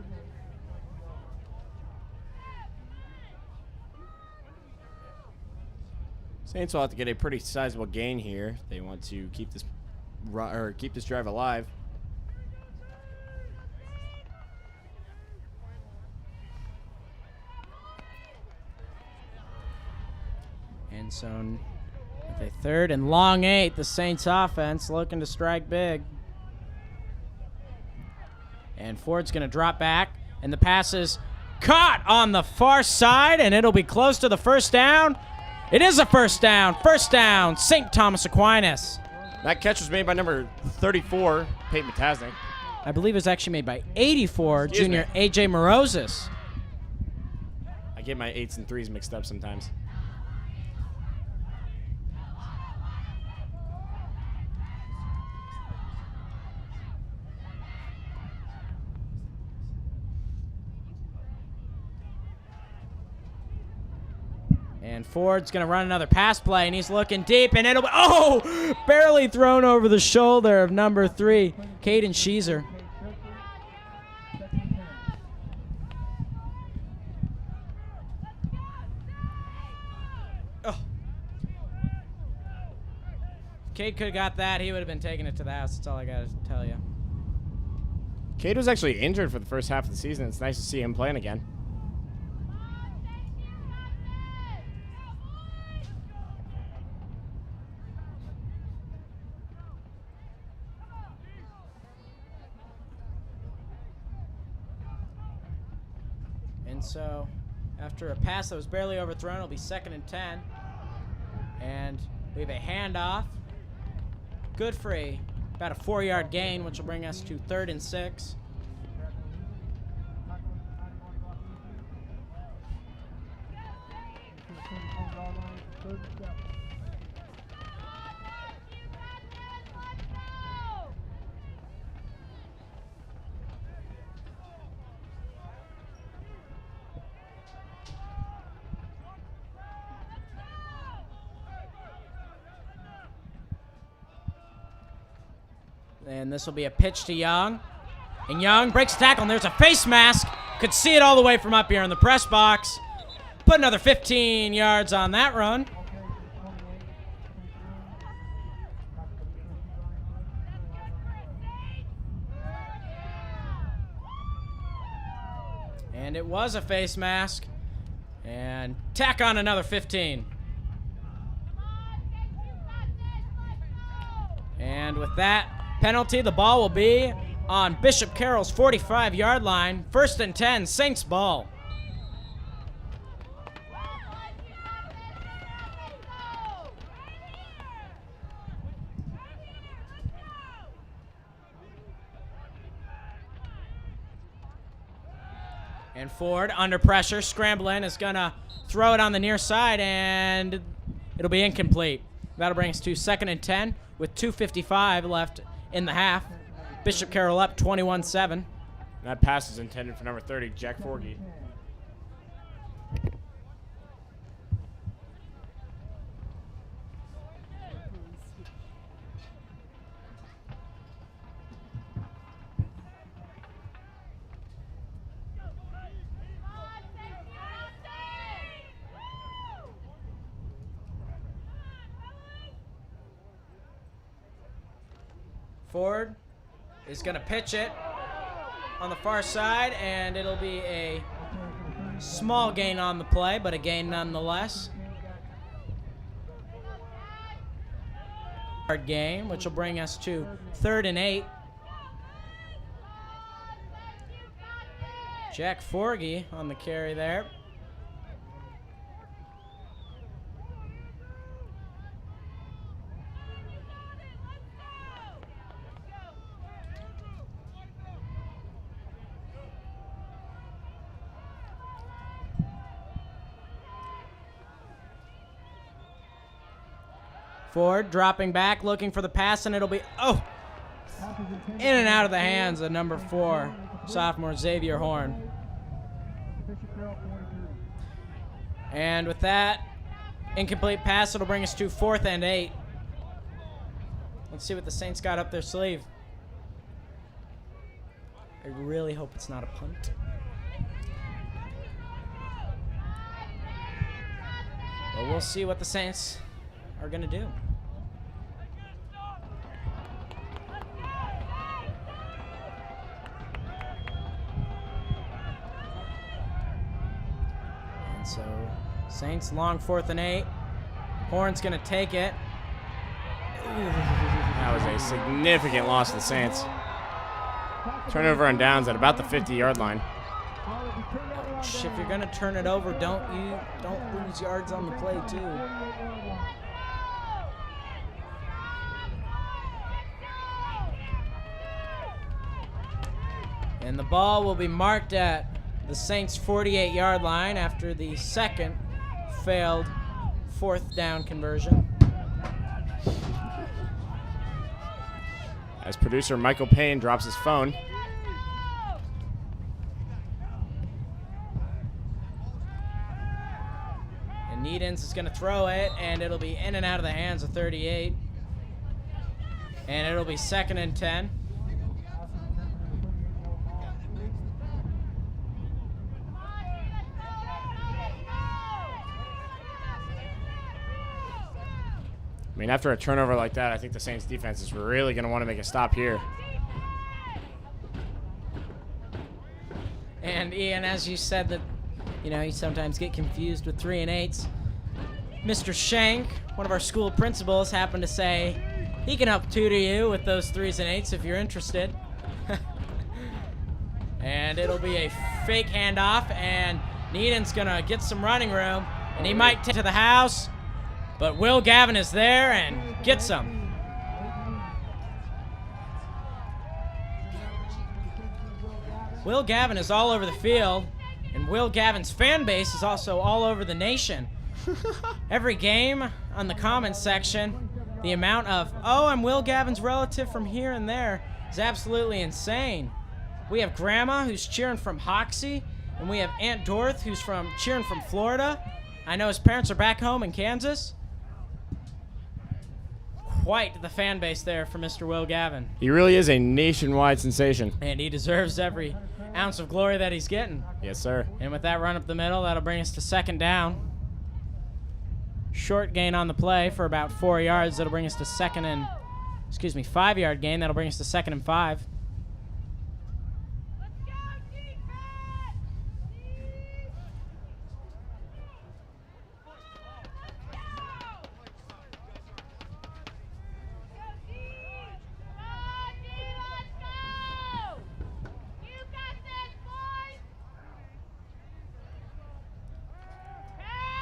Saints will have to get a pretty sizable gain here. They want to keep this drive alive. End zone with a 3rd and long 8. The Saints offense looking to strike big. And Ford's going to drop back, and the pass is caught on the far side, and it'll be close to the first down. It is a first down. First down, St. Thomas Aquinas. That catch was made by number 34, Peyton Matasnik. I believe it was actually made by 84, junior A.J. Morosis. I get my 8s and 3s mixed up sometimes. And Ford's going to run another pass play, and he's looking deep, and it'll be, barely thrown over the shoulder of number 3, Caden Sheezer. Oh. Cade could have got that. He would have been taking it to the house. That's all I got to tell you. Cade was actually injured for the first half of the season. It's nice to see him playing again. So after a pass that was barely overthrown, it'll be 2nd and 10. And we have a handoff. Good for about a 4-yard gain, which will bring us to 3rd and 6. And this will be a pitch to Young. And Young breaks the tackle, and there's a face mask. Could see it all the way from up here in the press box. Put another 15 yards on that run. And it was a face mask. And tack on another 15. And with that penalty, the ball will be on Bishop Carroll's 45-yard line. 1st and 10, Saints ball. And Ford, under pressure, scrambling, is going to throw it on the near side, and it'll be incomplete. That'll bring us to 2nd and 10 with 2:55 left in the half. Bishop Carroll up 21-7. That pass is intended for number 30, Jack Forgy. Ford is going to pitch it on the far side, and it'll be a small gain on the play, but a gain nonetheless. Hard game, which will bring us to 3rd and 8. Jack Forgy on the carry there. Ford dropping back, looking for the pass, and it'll be, in and out of the hands of number 4, sophomore Xavier Horn. And with that incomplete pass, it'll bring us to 4th and 8. Let's see what the Saints got up their sleeve. I really hope it's not a punt. But we'll see what the Saints are going to do. And so Saints long 4th and 8. Horn's going to take it. That was a significant loss to the Saints. Turnover on downs at about the 50-yard line. If you're going to turn it over, don't lose yards on the play too. And the ball will be marked at the Saints' 48-yard line after the second failed 4th down conversion. As producer Michael Payne drops his phone. And Needens is going to throw it, and it'll be in and out of the hands of 38. And it'll be 2nd and 10. I mean, after a turnover like that, I think the Saints defense is really going to want to make a stop here. And Ian, as you said that, you sometimes get confused with 3 and 8s. Mr. Shank, one of our school principals, happened to say he can help tutor you with those 3s and 8s if you're interested. And it'll be a fake handoff, and Needham's gonna get some running room, and he might take it to the house, but Will Gavin is there and gets him. Will Gavin is all over the field, and Will Gavin's fan base is also all over the nation. Every game on the comments section, the amount of, oh, I'm Will Gavin's relative from here and there is absolutely insane. We have Grandma, who's cheering from Hoxie, and we have Aunt Dorth, who's cheering from Florida. I know his parents are back home in Kansas. Quite the fan base there for Mr. Will Gavin. He really is a nationwide sensation. And he deserves every ounce of glory that he's getting. Yes, sir. And with that run up the middle, that'll bring us to 2nd down. Short gain on the play for about 4 yards. That'll bring us to 5-yard gain. That'll bring us to 2nd and 5.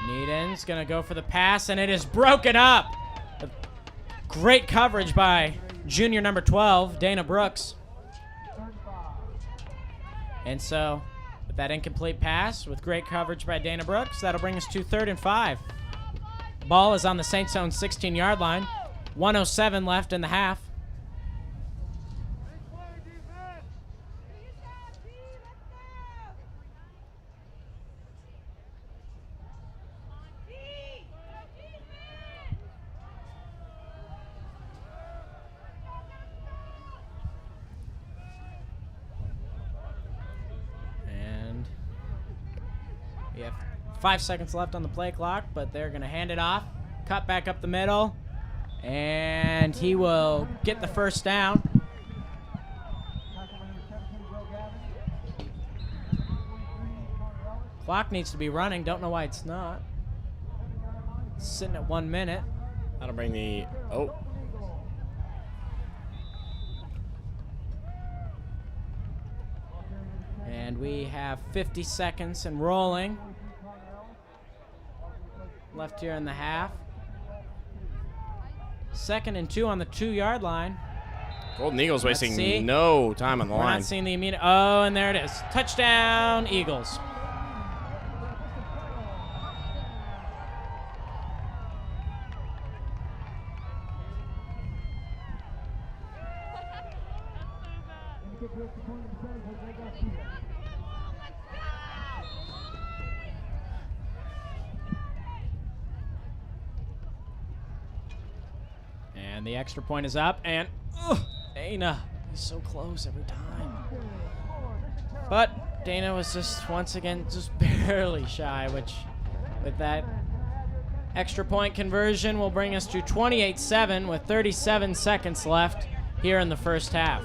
Needham's going to go for the pass, and it is broken up. Great coverage by junior number 12, Dana Brooks. And so, with that incomplete pass, with great coverage by Dana Brooks, that'll bring us to 3rd and 5. Ball is on the Saints' own 16-yard line. 1:07 left in the half. We have 5 seconds left on the play clock, but they're going to hand it off. Cut back up the middle, and he will get the first down. Clock needs to be running. Don't know why it's not. It's sitting at 1 minute. That'll bring the... Oh. And we have 50 seconds and rolling left here in the half. 2nd and 2 on the 2-yard line. Golden Eagles wasting no time on the line. We're not seeing the immediate. Oh, and there it is. Touchdown, Eagles. And the extra point is up, and Dana is so close every time. But Dana was just, once again, just barely shy, which with that Extra point conversion will bring us to 28-7 with 37 seconds left here in the first half.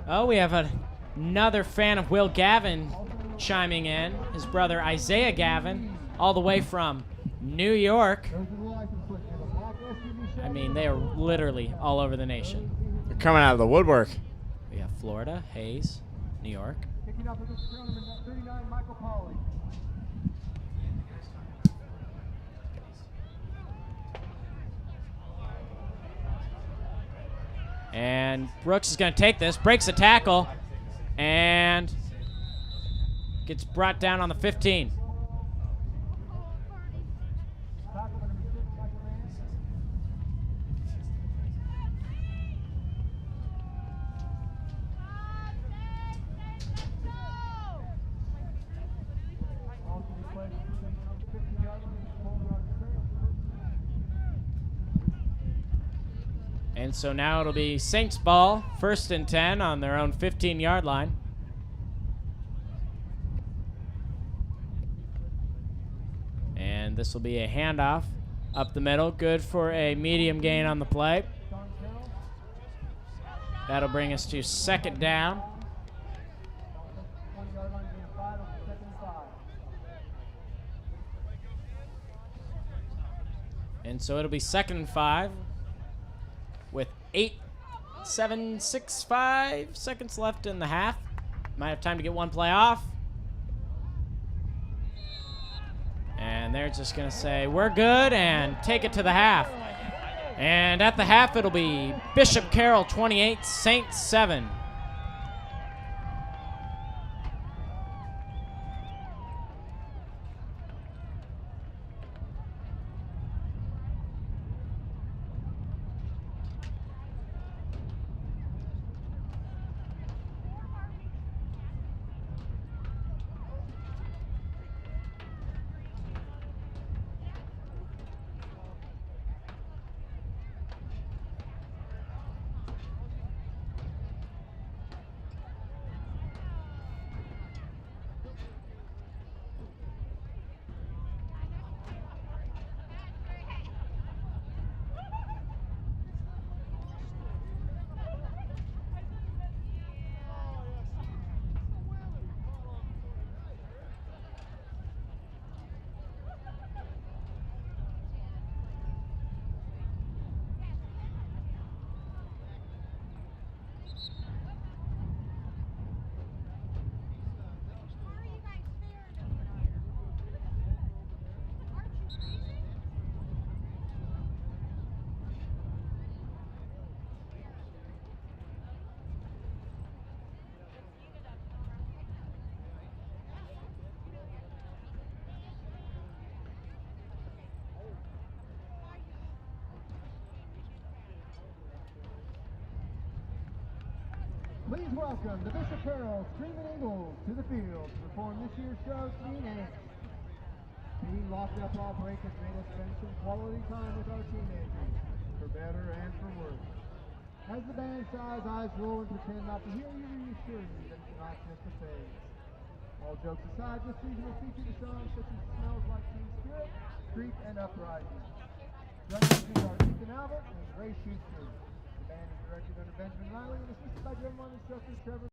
Oh, we have another fan of Will Gavin chiming in. His brother Isaiah Gavin, all the way from New York. I mean, they are literally all over the nation. They're coming out of the woodwork. We have Florida, Hayes, New York. Kicking off with this tournament, 39, Michael Pauley. And Brooks is going to take this, breaks a tackle, and gets brought down on the 15. And so now it'll be Saints ball, 1st and 10 on their own 15-yard line. And this will be a handoff up the middle. Good for a medium gain on the play. That'll bring us to 2nd down. And so it'll be 2nd and 5 with 8.765 seconds left in the half. Might have time to get one play off. And they're just going to say, we're good, and take it to the half. And at the half, it'll be Bishop Carroll 28, Saints 7. Please welcome the Bishop Carroll Eagles to the field to perform this year's show, Teenage. Being locked up all break has made us spend some quality time with our teenagers, for better and for worse. As the band sighs, eyes roll, and pretend not to hear you, reassure you that it's not just a phase. All jokes aside, this season will feature the songs such as Smells Like Teen Spirit, Creep, and Uprising. Judges are Ethan Albert and Ray Schuster. The band is directed under Benjamin Riley and assisted by drum instructor Trevor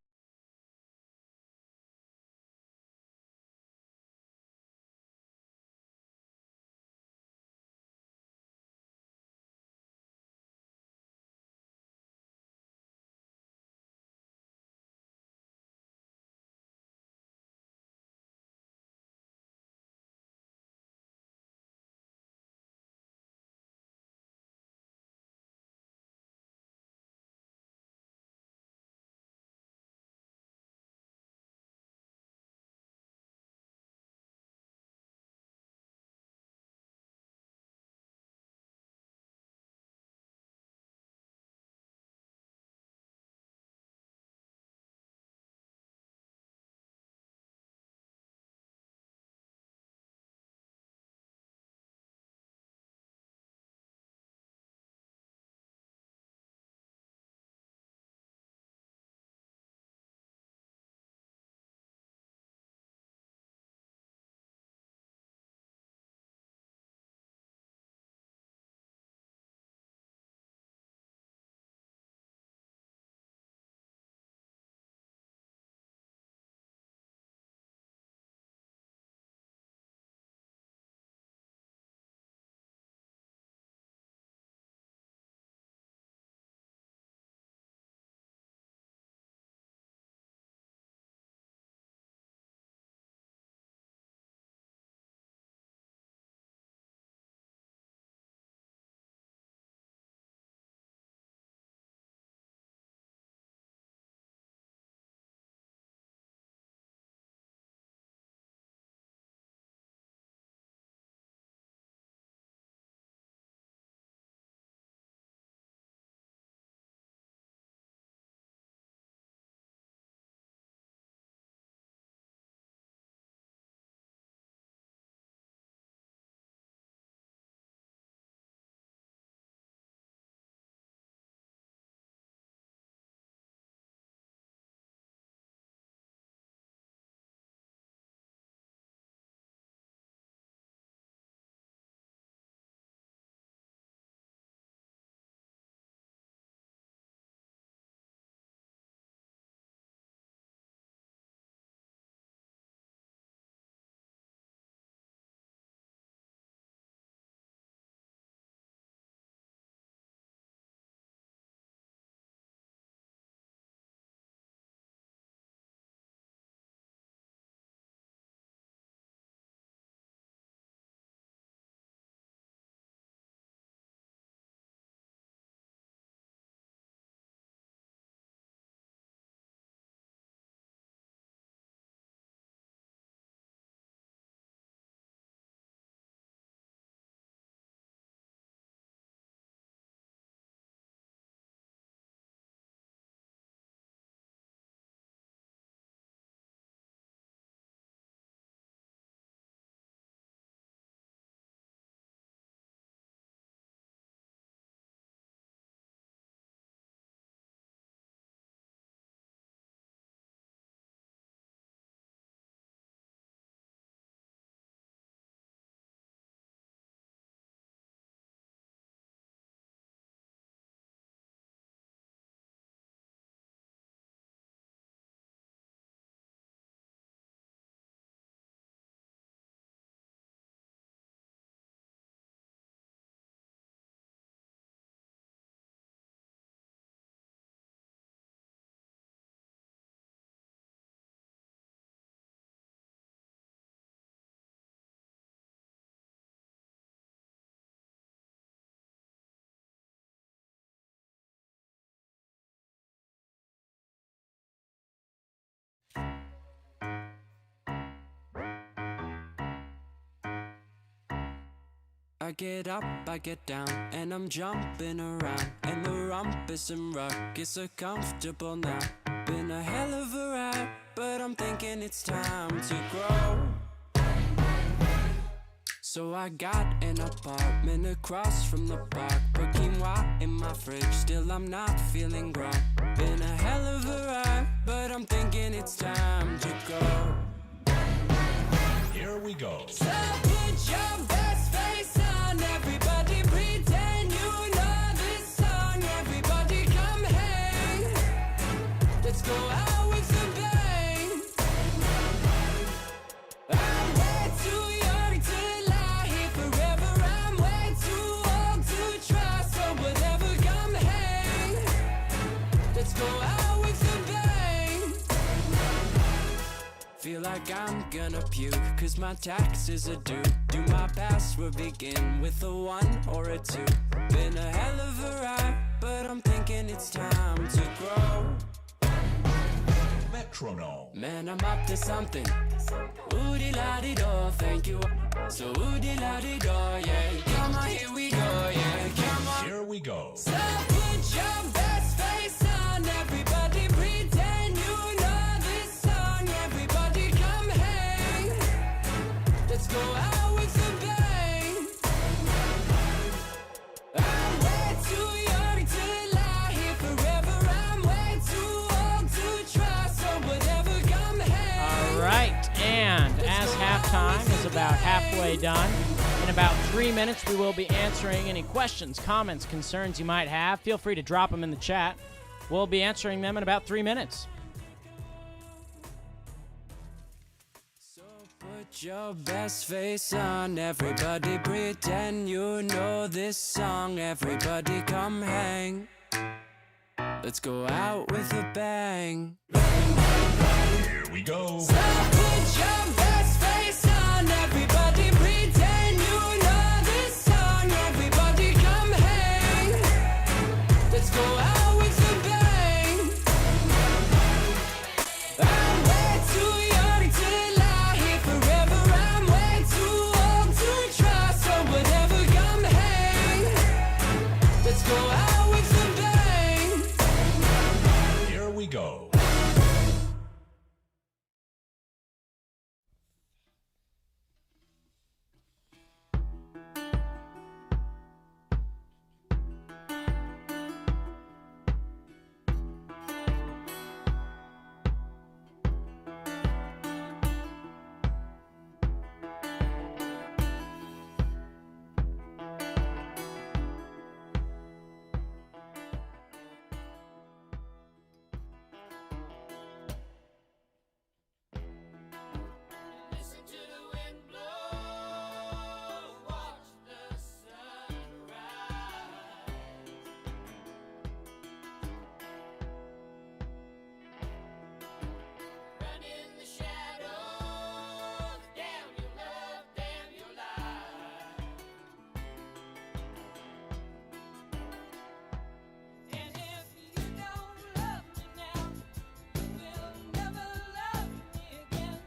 I get up, I get down, and I'm jumping around, and the rumpus and ruckus are comfortable now. Been a hell of a ride, but I'm thinking it's time to grow. So I got an apartment across from the park, put quinoa in my fridge, still I'm not feeling grown. Been a hell of a ride, but I'm thinking it's time to go. Here we go. So put your best face on, everybody pretend you know this song. Everybody come hang, let's go out with a bang. I'm way too young to lie here forever, I'm way too old to try. So whatever, come hang, let's go out with a bang. Feel like I'm gonna puke, cause my taxes are due. Do my password begin with a 1 or a 2? Been a hell of a ride, but I'm thinking it's time to grow. Metronome. Man, I'm up to something. Oodie-la-dee-do, thank you. So oodie-la-dee-do, yeah. Come on, here we go, yeah. Come on. Here we go. So put your best face on, everybody pretend you know this song. Everybody come hang, let's go out with a bang. I'm way too young to lie here forever, I'm way too old to try. So whatever, come hang. All right, and as halftime is about halfway done, in about 3 minutes we will be answering any questions, comments, concerns you might have. Feel free to drop them in the chat. We'll be answering them in about 3 minutes. So put your best face on, everybody pretend you know this song. Everybody come hang, let's go out with a bang. Here we go. So put your best face on, everybody pretend you know this song. Everybody come hang, let's go out with a bang. I'm way too young to lie here forever, I'm way too old to try. So whatever, come hang, let's go out with a bang. Here we go. Listen to the wind blow, watch the sun rise. Run in the shadows, damn your love, damn your life. And if you don't love me now, you will never love me again.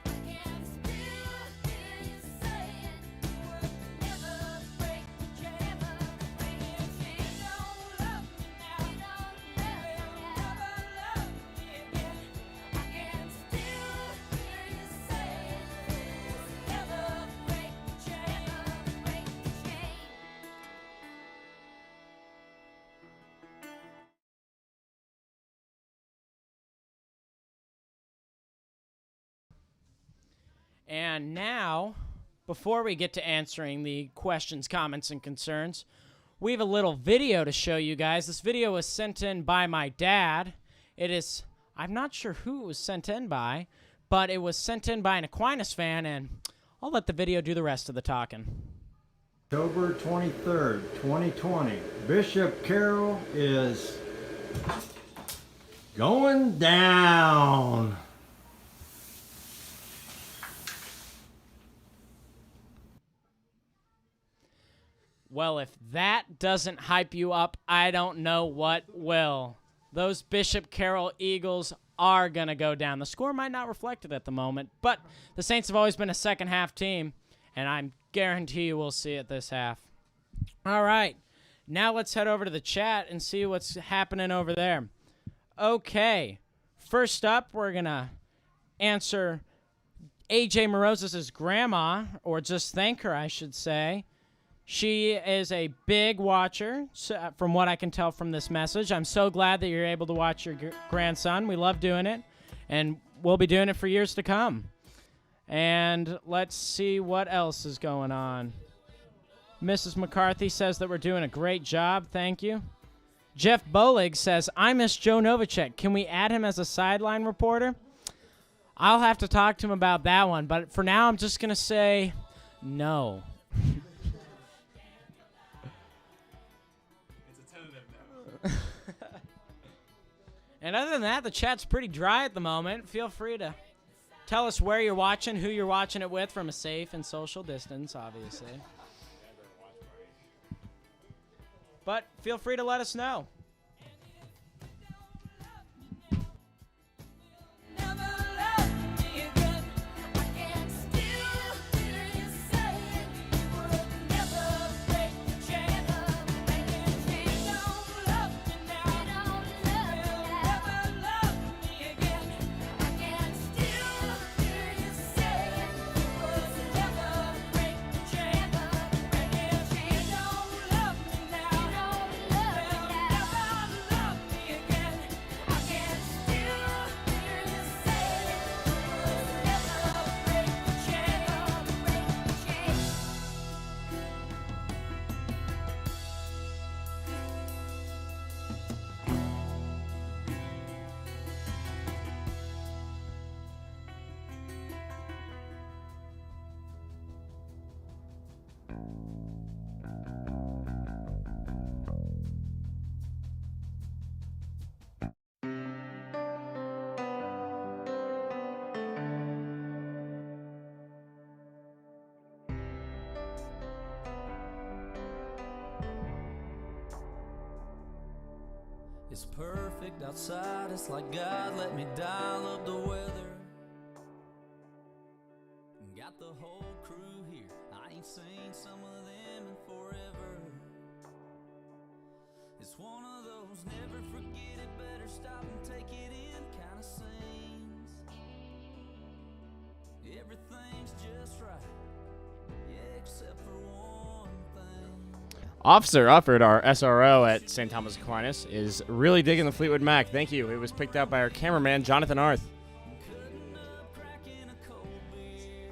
I can still hear you saying you would never break the chain. If you don't love me now, you will never love me again. I can still hear you saying you would never break the chain. And now, before we get to answering the questions, comments, and concerns, we have a little video to show you guys. This video was sent in by my dad. I'm not sure who it was sent in by, but it was sent in by an Aquinas fan, and I'll let the video do the rest of the talking. October 23rd, 2020. Bishop Carroll is going down. Well, if that doesn't hype you up, I don't know what will. Those Bishop Carroll Eagles are going to go down. The score might not reflect it at the moment, but the Saints have always been a second half team, and I guarantee you we'll see it this half. All right, now let's head over to the chat and see what's happening over there. Okay, first up, we're going to answer AJ Moroses' grandma, or just thank her, I should say. She is a big watcher, from what I can tell from this message. I'm so glad that you're able to watch your grandson. We love doing it, and we'll be doing it for years to come. And let's see what else is going on. Mrs. McCarthy says that we're doing a great job. Thank you. Jeff Bolig says, I miss Joe Novacek. Can we add him as a sideline reporter? I'll have to talk to him about that one, but for now I'm just going to say no. And other than that, the chat's pretty dry at the moment. Feel free to tell us where you're watching, who you're watching it with from a safe and social distance, obviously. But feel free to let us know. It's perfect outside, it's like God let me dial up the weather. Got the whole crew here, I ain't seen some of them in forever. It's one of those never forget it, better stop and take it in kind of scenes. Everything's just right, yeah, except for one thing. Officer Ufford, our SRO at St. Thomas Aquinas, is really digging the Fleetwood Mac. Thank you. It was picked out by our cameraman, Jonathan Arth. Cutting up, cracking a cold beer,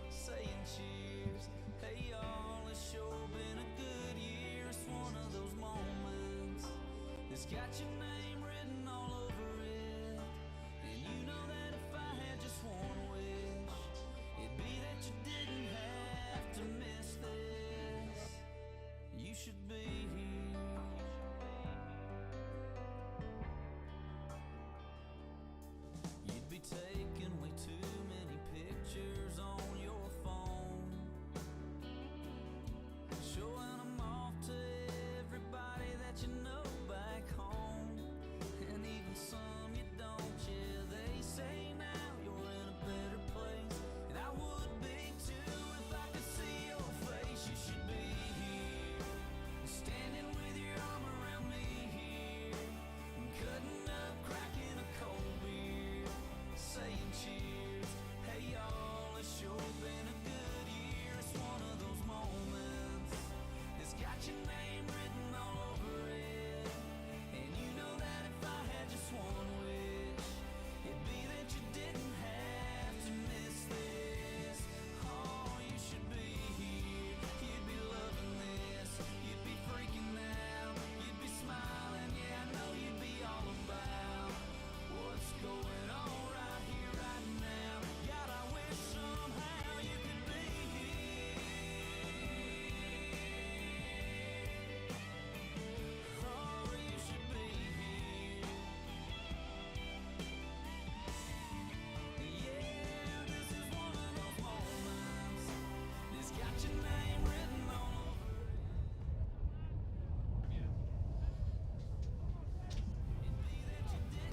saying cheers. Hey y'all, it's sure been a good year. It's one of those moments that's got your name written all over it. And you know that if I had just one wish, it'd be that you didn't have to miss this. You should be here. You'd be taking way too many pictures on your phone, showing them off to everybody that you know back home.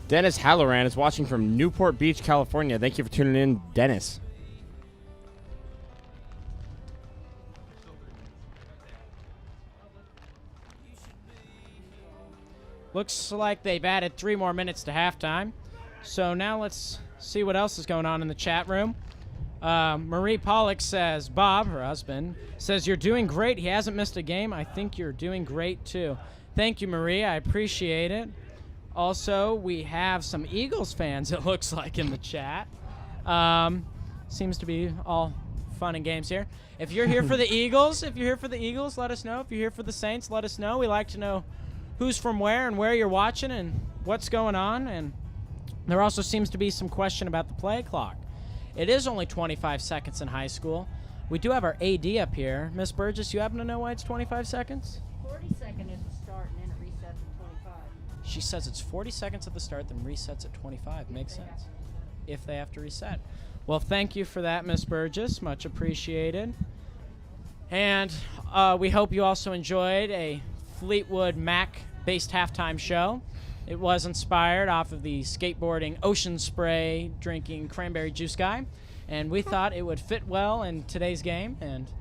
Dennis Halloran is watching from Newport Beach, California. Thank you for tuning in, Dennis. Looks like they've added 3 more minutes to halftime. So now let's see what else is going on in the chat room. Marie Pollock says, Bob, her husband, says, you're doing great. He hasn't missed a game. I think you're doing great, too. Thank you, Marie. I appreciate it. Also, we have some Eagles fans, it looks like, in the chat. Seems to be all fun and games here. If you're here for the Eagles, let us know. If you're here for the Saints, let us know. We like to know who's from where and where you're watching and what's going on. And there also seems to be some question about the play clock. It is only 25 seconds in high school. We do have our AD up here. Miss Burgess, you happen to know why it's 25 seconds? 40 seconds is the start, and then it resets at 25. She says it's 40 seconds at the start, then resets at 25. Makes sense. If they have to reset. Well, thank you for that, Miss Burgess. Much appreciated. And we hope you also enjoyed a Fleetwood Mac-based halftime show. It was inspired off of the skateboarding, ocean spray, drinking cranberry juice guy. And we thought it would fit well in today's game. And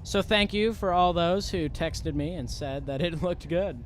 so thank you for all those who texted me and said that it looked good.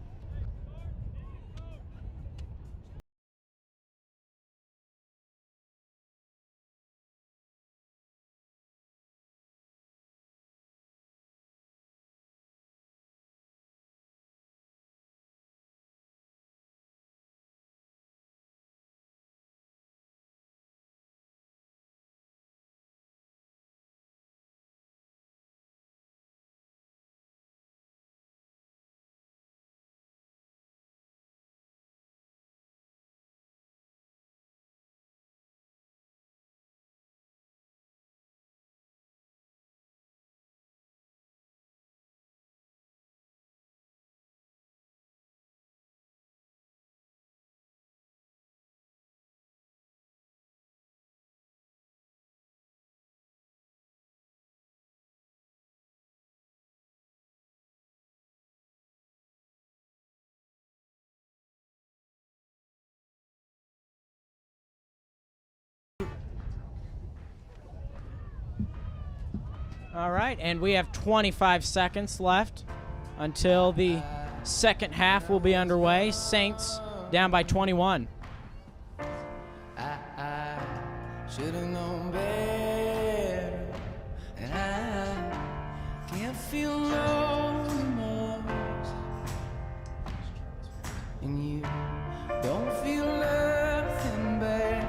All right, and we have 25 seconds left until the second half will be underway. Saints down by 21. I should have known better, and I can't feel no remorse, and you don't feel nothing bad.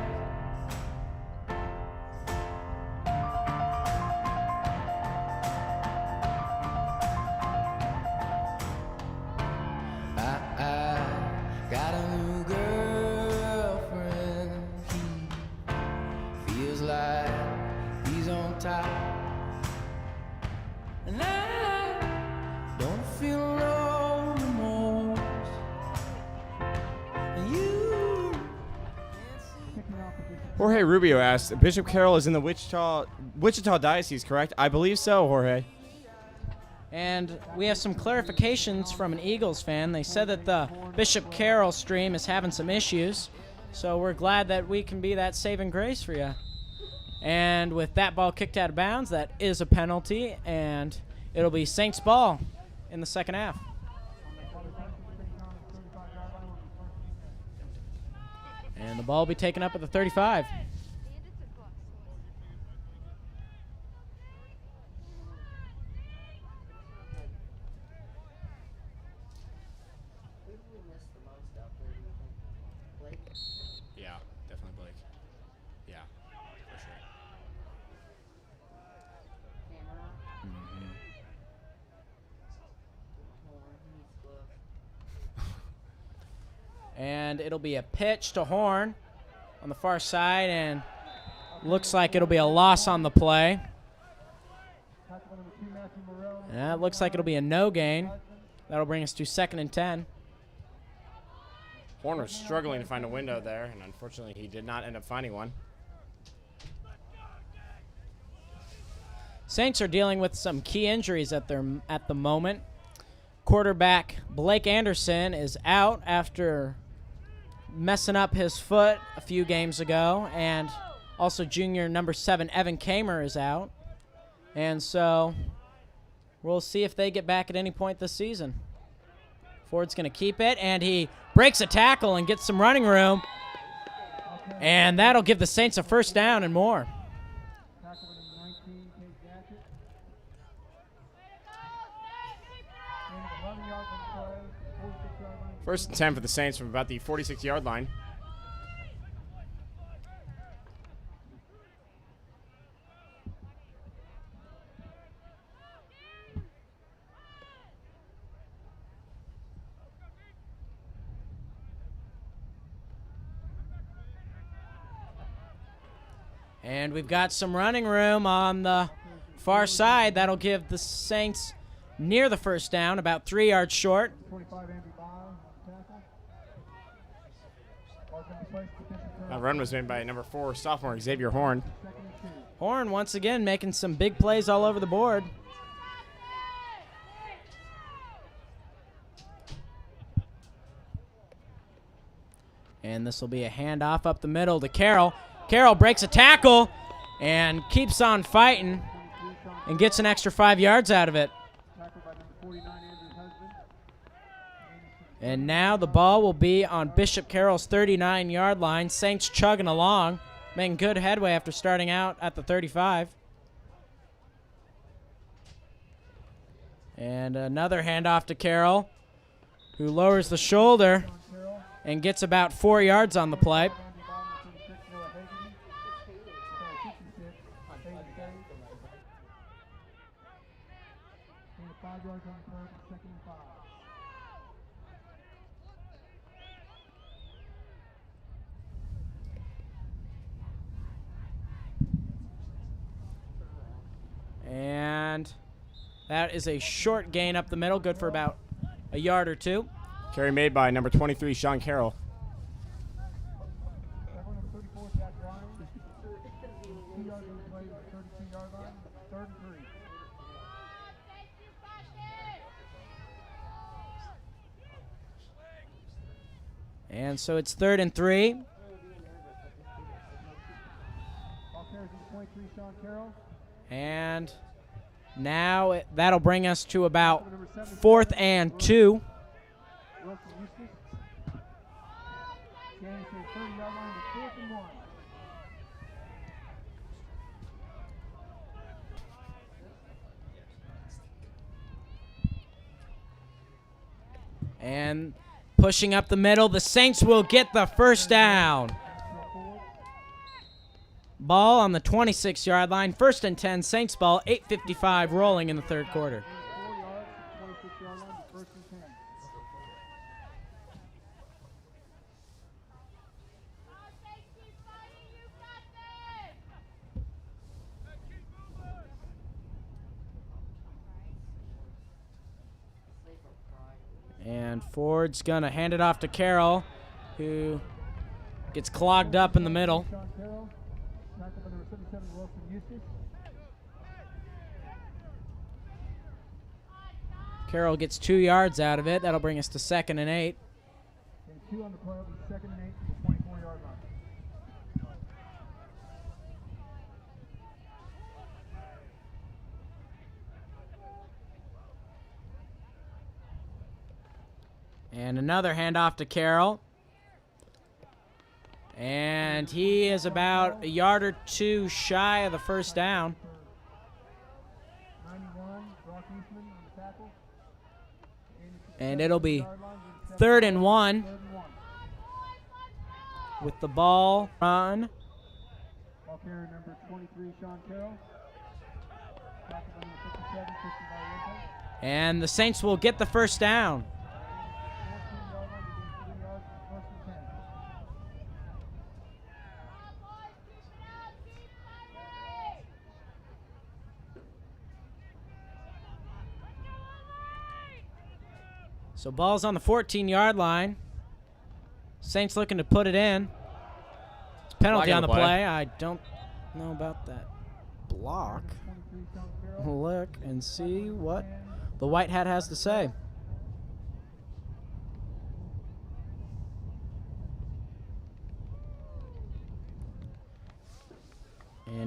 I got a new girlfriend. He feels like he's on top, and I don't feel no remorse. And you Jorge Rubio asked, Bishop Carroll is in the Wichita Diocese, correct? I believe so, Jorge. And we have some clarifications from an Eagles fan. They said that the Bishop Carroll stream is having some issues, so we're glad that we can be that saving grace for you. And with that ball kicked out of bounds, that is a penalty, and it'll be Saints ball in the second half. And the ball will be taken up at the 35. Yeah, definitely Blake. Yeah, for sure. And it'll be a pitch to Horn on the far side, and looks like it'll be a loss on the play. And it looks like it'll be a no gain. That'll bring us to 2nd and 10. Horner's struggling to find a window there, and unfortunately he did not end up finding one. Saints are dealing with some key injuries at the moment. Quarterback Blake Anderson is out after messing up his foot a few games ago, and also junior number 7 Evan Kamer is out. And so we'll see if they get back at any point this season. Ford's going to keep it, and he breaks a tackle and gets some running room. And that'll give the Saints a first down and more. Tackle number 19, Kate Gatchett. And the 11 yards on the play, 46-yard line. First and 10 for the Saints from about the 46-yard line. And we've got some running room on the far side. That'll give the Saints near the first down, about 3 yards short. 25, Andy Bye on the tackle. Ball's gonna be placed to Bishop Carroll. That run was made by number 4 sophomore Xavier Horn. Second and 2. Horn once again making some big plays all over the board. And this will be a handoff up the middle to Carroll. Carroll breaks a tackle and keeps on fighting and gets an extra 5 yards out of it. Tackled by number 49, Andrew Husband. And now the ball will be on Bishop Carroll's 39-yard line. Saints chugging along, making good headway after starting out at the 35. And another handoff to Carroll, who lowers the shoulder and gets about 4 yards on the play. Andy Bye, number 36, Noah Haggerty. Sorry, 56, Hayden Day. And 5 yards on the play, second and 5. And that is a short gain up the middle, good for about a yard or two. Carry made by number 23 Sean Carroll. Tackle number 34, Jack Ryan. 2 yards on the play, 32-yard line, third and 3. And so it's 3rd and 3. Ball carries number 23, Sean Carroll. And now that'll bring us to about 4th and 2. Wilson Eustace. Gains to the 30-yard line to 4th and 1. And pushing up the middle, the Saints will get the first down. Ball on the 26-yard line, 1st and 10, Saints ball, 8:55 rolling in the third quarter. 4 yards, 26-yard line to 1st and 10. And Ford's going to hand it off to Carroll, who gets clogged up in the middle. Sean Carroll. Tackled by number 77, Wilson Eustace. Carroll gets 2 yards out of it. That'll bring us to 2nd and 8. And 2 on the play, will be 2nd and 8 to the 24-yard line. And another handoff to Carroll. And he is about a yard or two shy of the first down. 91, Brock Eastman on the tackle. And it'll be 3rd and 1 3rd and 1. with the ball run. Ball carrier number 23, Sean Carroll. Tackled by number 57, Christian Barrientos. And the Saints will get the first down. 14-yard line to gain 3 yards to 1st and 10. So ball's on the 14-yard line. Saints looking to put it in. It's penalty Flag on the play. I don't know about that block. 23, Sean Carroll. Look and see what the white hat has to say.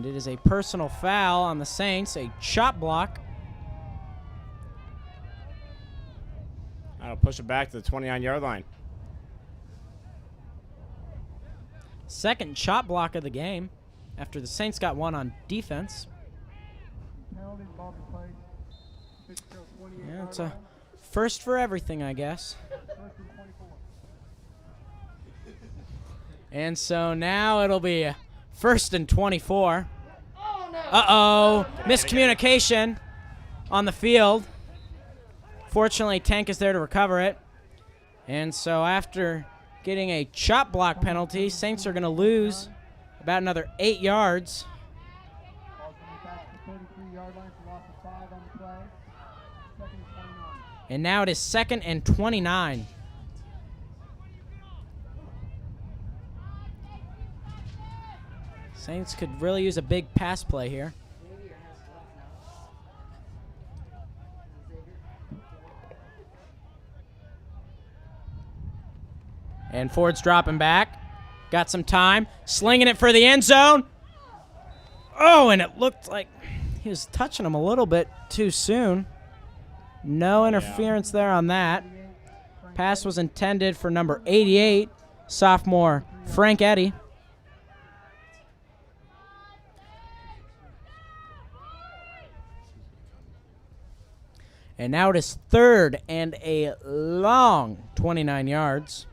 And it is a personal foul on the Saints, a chop block. That'll push it back to the 29-yard line. Second chop block of the game after the Saints got one on defense. Penalty, ball be played. Bishop Carroll 28 Yeah, it's yard a first for everything, I guess. line. First and 24. And so now it'll be first and 24. Uh-oh, miscommunication on the field. Fortunately, Tank is there to recover it. And so after getting a chop block penalty, Saints are going to lose about another 8 yards. Ball's going to be back to the 33-yard line for loss of 5 on the play. Second and 29. And now it is second and 29. Saints could really use a big pass play here. And Ford's dropping back. Got some time. Slinging it for the end zone. Oh, and it looked like he was touching him a little bit too soon. No interference there on that. Pass was intended for number 88, sophomore Frank Eddy. And now it is third and a long 29 yards.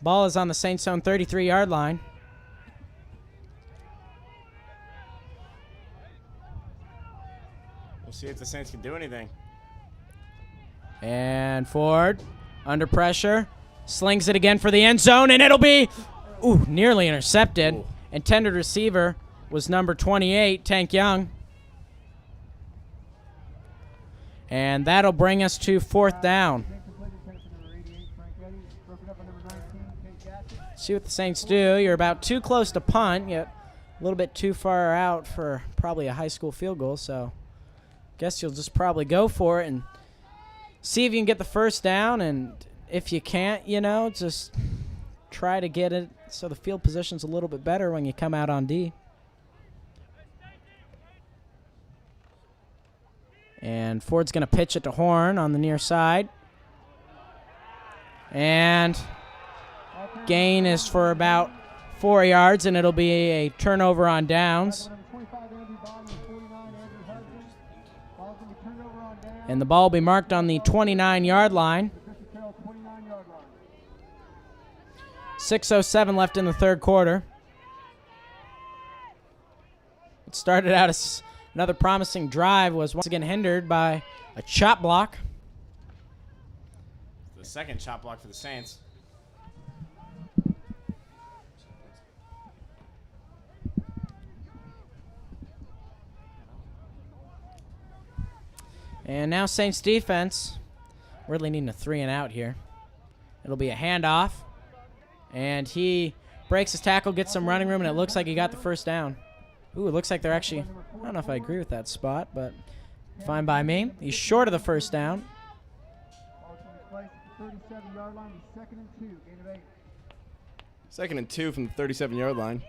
Ball is on the Saints' own 33-yard line. We'll see if the Saints can do anything. And Ford, under pressure, slings it again for the end zone, and it'll be nearly intercepted. Ooh. Intended receiver was number 28, Tank Young. And that'll bring us to fourth down. Incompleted pass to number 88, Frank Eddy. Broken up by number 19, Kate Gassett. See what the Saints do. You're about too close to punt, yet a little bit too far out for probably a high school field goal. So guess you'll just probably go for it and see if you can get the first down. And if you can't, just try to get it so the field position's a little bit better when you come out on D. And Ford's going to pitch it to Horn on the near side. And gain is for about 4 yards, and it'll be a turnover on downs. Number 25, Andy Bond, and 49, Andrew Hudson. Ball's going to be turned over on down. And the ball will be marked on the 29-yard line. Bishop Carroll 29-yard line. 6:07 left in the third quarter. What started out as another promising drive was once again hindered by a chop block. The second chop block for the Saints. And now Saints defense really needing a 3 and out here. It'll be a handoff. And he breaks his tackle, gets some running room, and it looks like he got the first down. Ooh, it looks like they're actually, I don't know if I agree with that spot, but fine by me. He's short of the first down. Ball's going to be placed at the 37-yard line. It's second and 2, gain of 8. Second and 2 from the 37-yard line.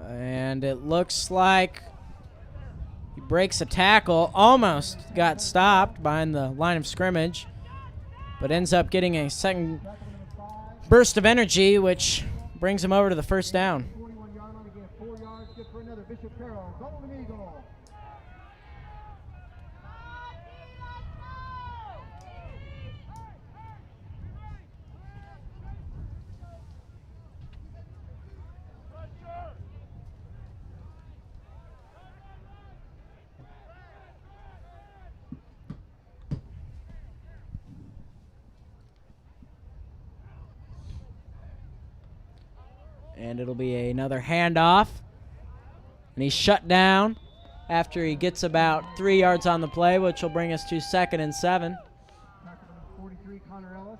And it looks like he breaks a tackle, almost got stopped behind the line of scrimmage, but ends up getting a second burst of energy, which brings him over to the first down. 41-yard line again, 4 yards, good for another. Bishop Carroll, Golden Eagle. And it'll be another handoff. And he's shut down after he gets about 3 yards on the play, which will bring us to second and 7. Tackle number 43, Connor Ellis.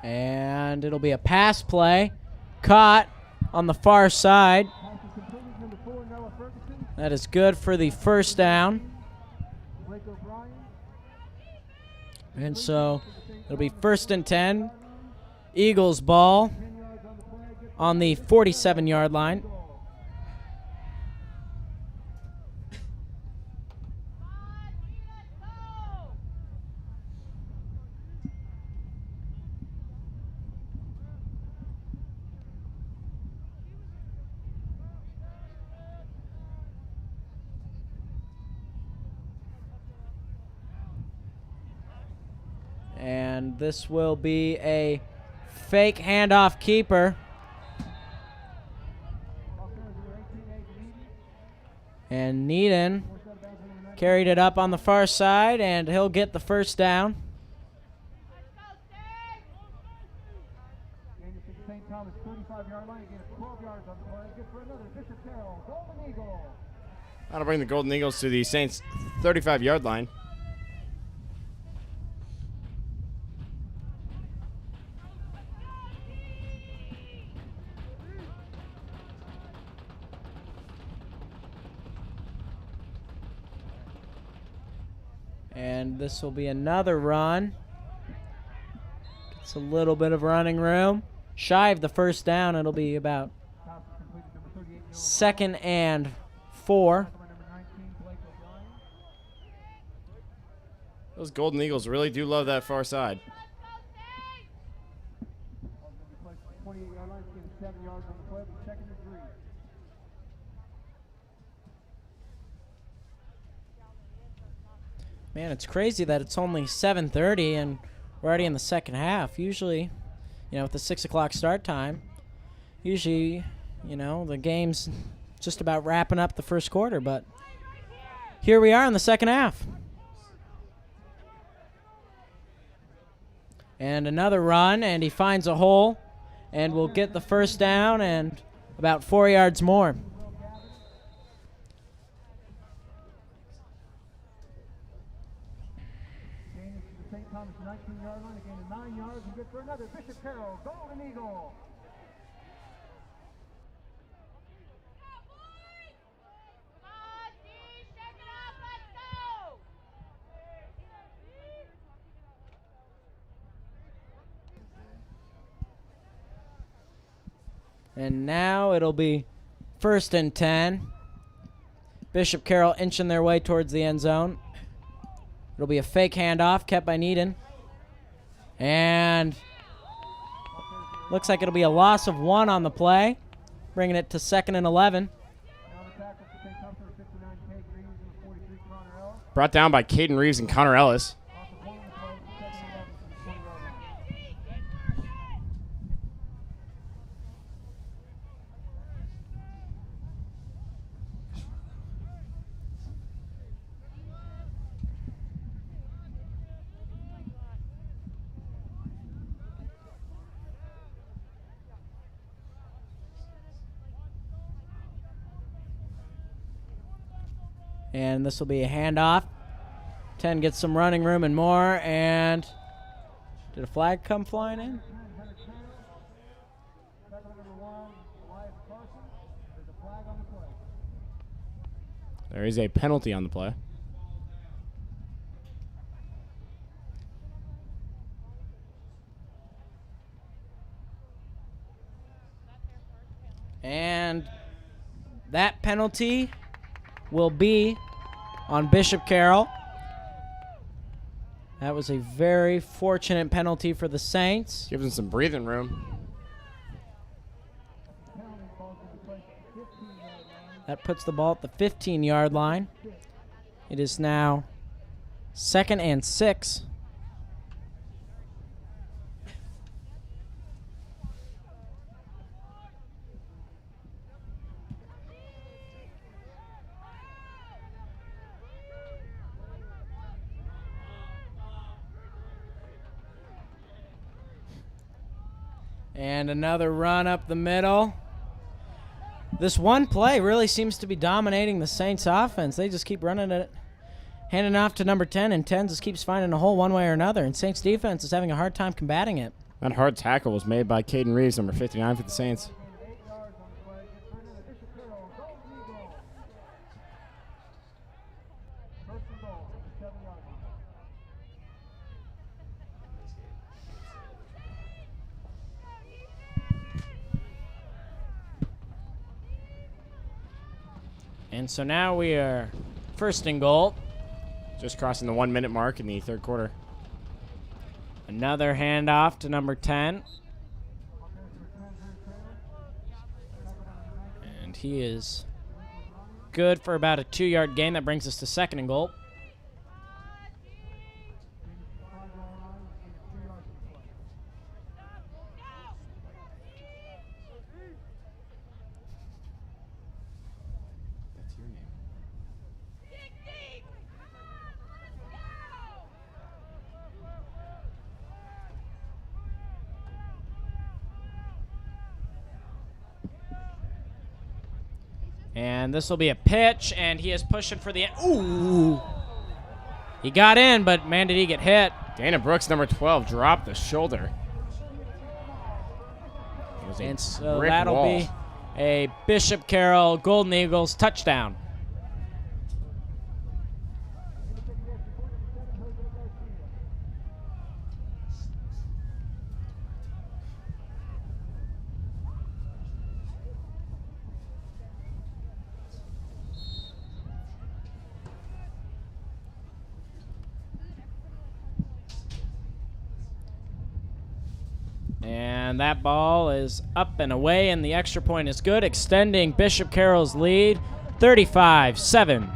And it'll be a pass play. Caught on the far side. Pass is completed. Number 4, Noah Ferguson. That is good for the first down. Blake O'Brien. And so it'll be 1st and 10. Eagles ball 10 yards on the play. Good on the 47-yard line. goal. And this will be a fake handoff keeper. Offense number 18, Needy. And Needon Forced out of bounds on number 19. carried it up on the far side, and he'll get the first down. Gain to St. Thomas 35-yard line. Again, 12 yards on the play. Good for another. Bishop Carroll, Golden Eagle. That'll bring the Golden Eagles to the Saints' 35-yard line. And this will be another run. Gets a little bit of running room. Shy of the first down, it'll be about Pass is completed. Number 38, Noah 2nd and 4. by number 19, Blake O'Brien. Those Golden Eagles really do love that far side. Play 28-yard line. Getting 7 yards on the play. 2nd and 3. Man, it's crazy that it's only 7:30 and we're already in the second half. Usually, with the 6 o'clock start time, usually, the game's just about wrapping up the first quarter. But here we are in the second half. And another run, and he finds a hole and will get the first down and about 4 yards more. Gain is to the St. Thomas 19-yard line. Again, to 9 yards. And good for another. Bishop Carroll, Golden Eagle. And now it'll be 1st and 10. Bishop Carroll inching their way towards the end zone. It'll be a fake handoff kept by Needon. And looks like it'll be a loss of 1 on the play, bringing it to 2nd and 11. Now the tackle for St. Thomas, number 59, Kate Reeves, and 43, Connor Ellis. Brought down by Caden Reeves and Connor Ellis. Off the point of the play, 2nd and 11 from the 20-yard line. And this will be a handoff. 10 gets some running room and more. And did a flag come flying in? Tackle number 1, Elias Carson. There's a flag on the play. There is a penalty on the play. And that penalty will be on Bishop Carroll. That was a very fortunate penalty for the Saints. Gives them some breathing room. Penalty falls into place at the 15-yard line. That puts the ball at the 15-yard line. It is now 2nd and 6. And another run up the middle. This one play really seems to be dominating the Saints offense. They just keep running it, handing off to number 10, and 10 just keeps finding a hole one way or another. And Saints defense is having a hard time combating it. That hard tackle was made by Caden Reeves, number 59 for the Saints. 8 yards on the play. Gets turned into Bishop Carroll. Golden Eagles. First and goal from the 7-yard line. And so now we are first and goal. Just crossing the 1 minute mark in the third quarter. Another handoff to number 10. And he is good for about a 2-yard gain. That brings us to second and goal. And this will be a pitch, and he is pushing for the end. Ooh! He got in, but man, did he get hit. Dana Brooks, number 12, dropped the shoulder. It was a And so brick that'll wall. be a Bishop Carroll Golden Eagles touchdown. And that ball is up and away, and the extra point is good, extending Bishop Carroll's lead, 35-7.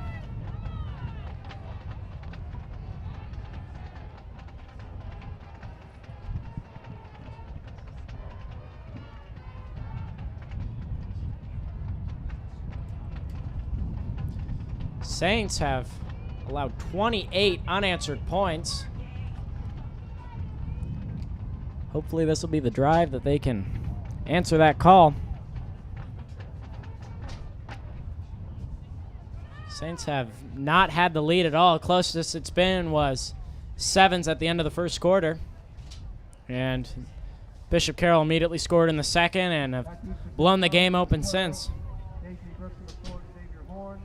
Saints have allowed 28 unanswered points. Hopefully this will be the drive that they can answer that call. Saints have not had the lead at all. Closest it's been was 7s at the end of the first quarter. And Bishop Carroll immediately scored in the second and have blown the game open since. Casey Brooks in the court, Xavier Horn.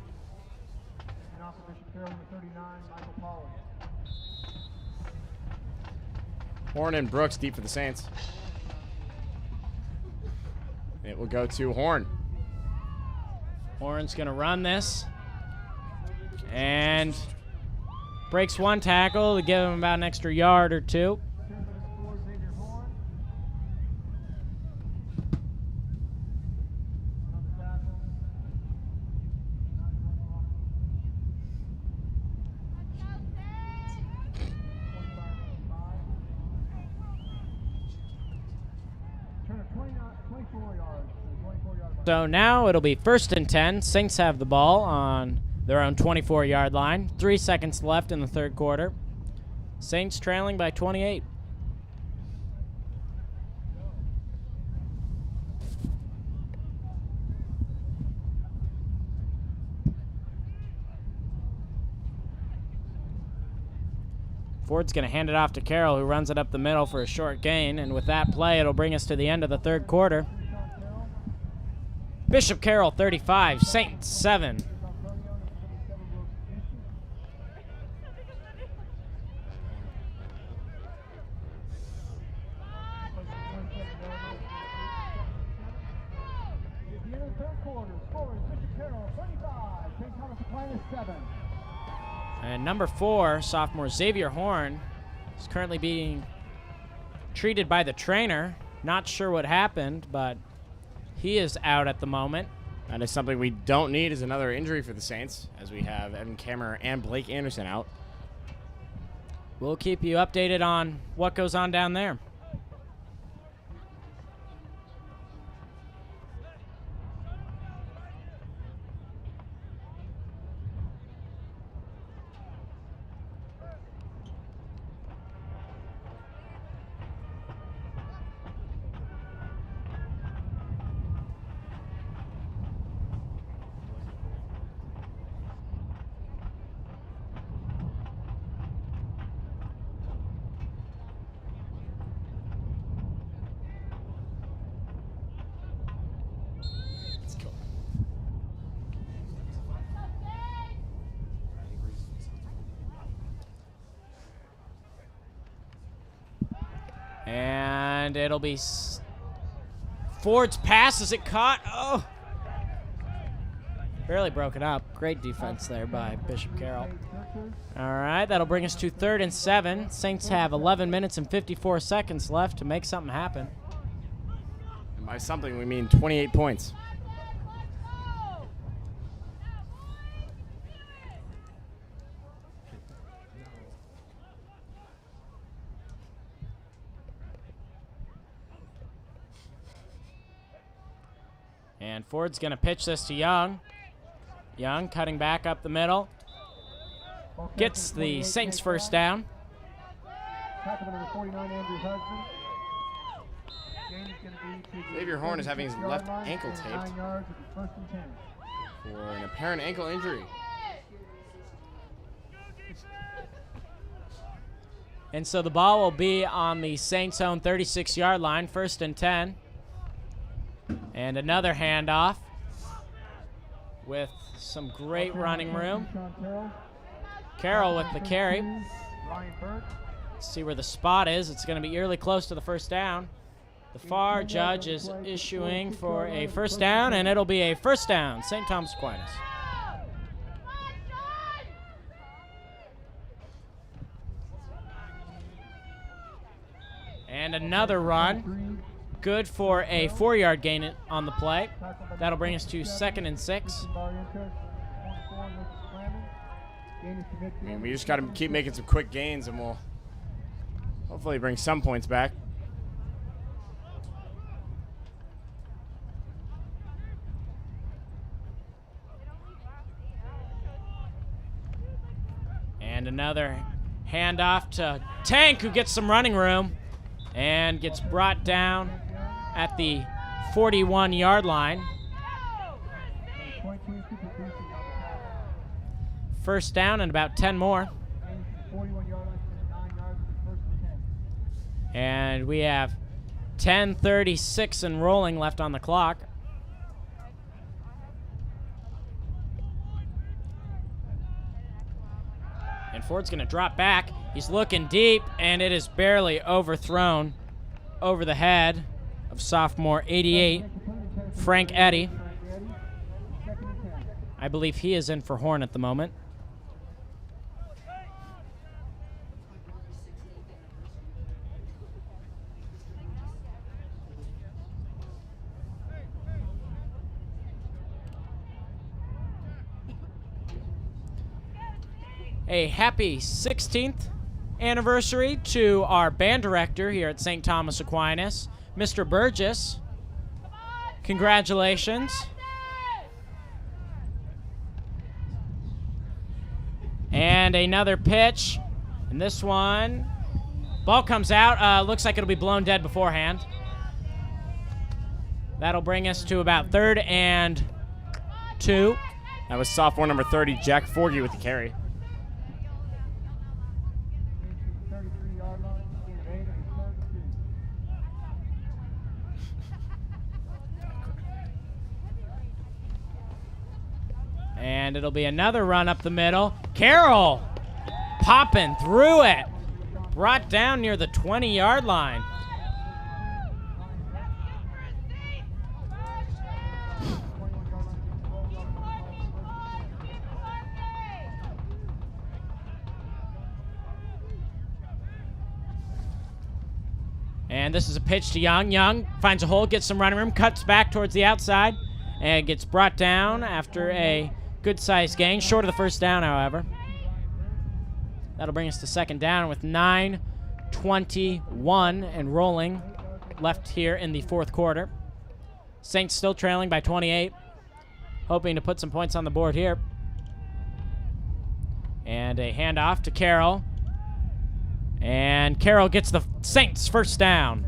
And off of Bishop Carroll, number 39, Michael Pollard. Horn and Brooks deep for the Saints. It will go to Horn. Horn's going to run this. And breaks one tackle to give him about an extra yard or two. Xavier Horn. Another tackle. Turn of 24 yards. 24-yard line. So now it'll be first and 10. Saints have the ball on their own 24-yard line. 3 seconds left in the third quarter. Saints trailing by 28. Ford's going to hand it off to Carroll, who runs it up the middle for a short gain. And with that play, it'll bring us to the end of the third quarter. Bishop Carroll 35, Saints 7. At the end of the third quarter, scores Bishop Carroll 35, St. Thomas Aquinas 7. And number 4, sophomore Xavier Horn, is currently being treated by the trainer. Not sure what happened, but he is out at the moment. That is something we don't need is another injury for the Saints, as we have Evan Kammerer and Blake Anderson out. We'll keep you updated on what goes on down there. And it'll be Ford's pass. Is it caught? Oh. Barely broken up. Great defense there by Bishop Carroll. All right, that'll bring us to 3rd and 7. Saints have 11 minutes and 54 seconds left to make something happen. And by something, we mean 28 points. And Ford's going to pitch this to Young. Young cutting back up the middle. Gets the Saints first down. Tackle number 49, Andrew Husband. Gain is going to be to the Xavier Horn is having his 36-yard left line ankle and taped 9 yards at the 1st and 10. for an apparent ankle injury. And so the ball will be on the Saints' own 36-yard line, 1st and 10. And another handoff with some great running room. Carroll with the carry. Ryan Burke. See where the spot is. It's going to be eerily close to the first down. The far judge is issuing for a first down, and it'll be a first down, St. Thomas Aquinas. And another run. Good for a 4-yard gain on the play. That'll bring us to 2nd and 6. I mean, we just got to keep making some quick gains, and we'll hopefully bring some points back. And another handoff to Tank, who gets some running room and gets brought down at the 41-yard line. First down and about 10 more. And we have 10:36 and rolling left on the clock. And Ford's going to drop back. He's looking deep, and it is barely overthrown over the head of sophomore 88, Frank Eddy. I believe he is in for Horn at the moment. A happy 16th anniversary to our band director here at St. Thomas Aquinas, Mr. Burgess. Congratulations. And another pitch. And this one, ball comes out. Looks like it'll be blown dead beforehand. That'll bring us to about 3rd and 2. That was sophomore number 30, Jack Forgy, with the carry. And it'll be another run up the middle. Carroll popping through it. Brought down near the 20-yard line. And this is a pitch to Young. Young finds a hole, gets some running room, cuts back towards the outside, and gets brought down after a good-sized gain. Short of the first down, however. That'll bring us to 2nd down with 9:21 and rolling left here in the 4th quarter. Saints still trailing by 28, hoping to put some points on the board here. And a handoff to Carroll. And Carroll gets the Saints first down.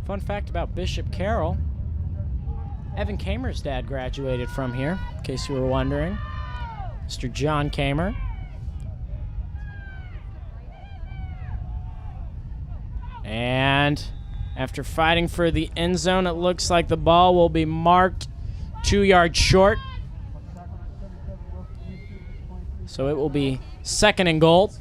Fun fact about Bishop Carroll, Evan Kamer's dad graduated from here, in case you were wondering. Mr. John Kamer. And after fighting for the end zone, it looks like the ball will be marked 2 yards short. So it will be 2nd and goal.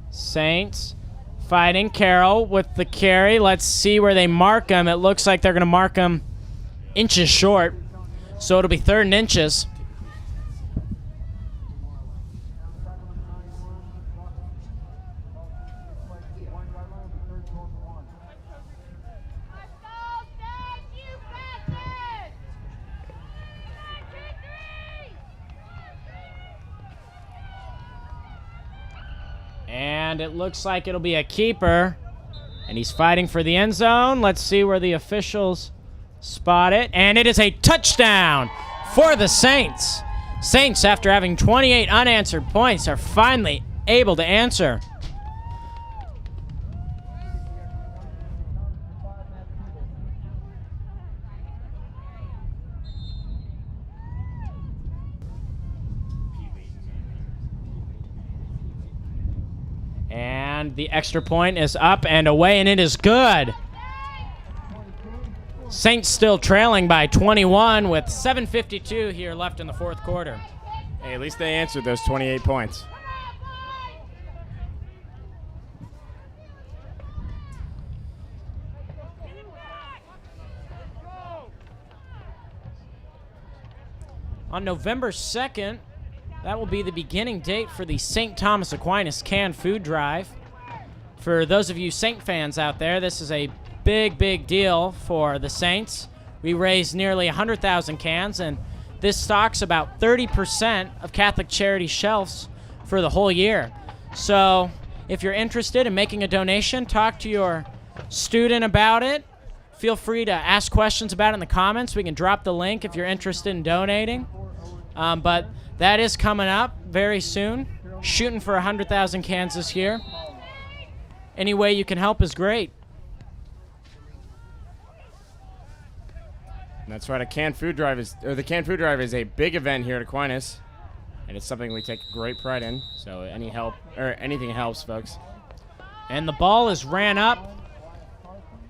Saints fighting. Carroll with the carry. Let's see where they mark him. It looks like they're going to mark him inches short. So it'll be 3rd and inches. And it looks like it'll be a keeper. And he's fighting for the end zone. Let's see where the officials spot it. And it is a touchdown for the Saints. Saints, after having 28 unanswered points, are finally able to answer. And the extra point is up and away, and it is good. Saints still trailing by 21 with 7:52 here left in the 4th quarter. Hey, at least they answered those 28 points. On November 2nd, that will be the beginning date for the St. Thomas Aquinas canned food drive. For those of you Saint fans out there, this is a big, big deal for the Saints. We raised nearly 100,000 cans, and this stocks about 30% of Catholic charity shelves for the whole year. So if you're interested in making a donation, talk to your student about it. Feel free to ask questions about it in the comments. We can drop the link if you're interested in donating. But that is coming up very soon. Shooting for 100,000 cans this year. Any way you can help is great. That's right. The canned food drive is a big event here at Aquinas, and it's something we take great pride in. So any help or anything helps, folks. And the ball is ran up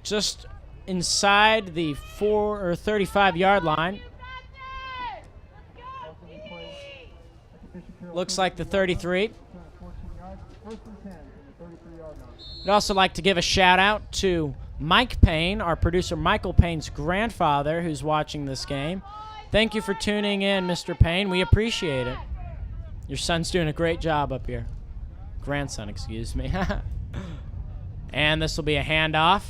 just inside the 35-yard line. Looks like the 33. I'd also like to give a shout out to Mike Payne, our producer Michael Payne's grandfather, who's watching this game. Thank you for tuning in, Mr. Payne. We appreciate it. Your son's doing a great job up here. Grandson, excuse me. And this will be a handoff.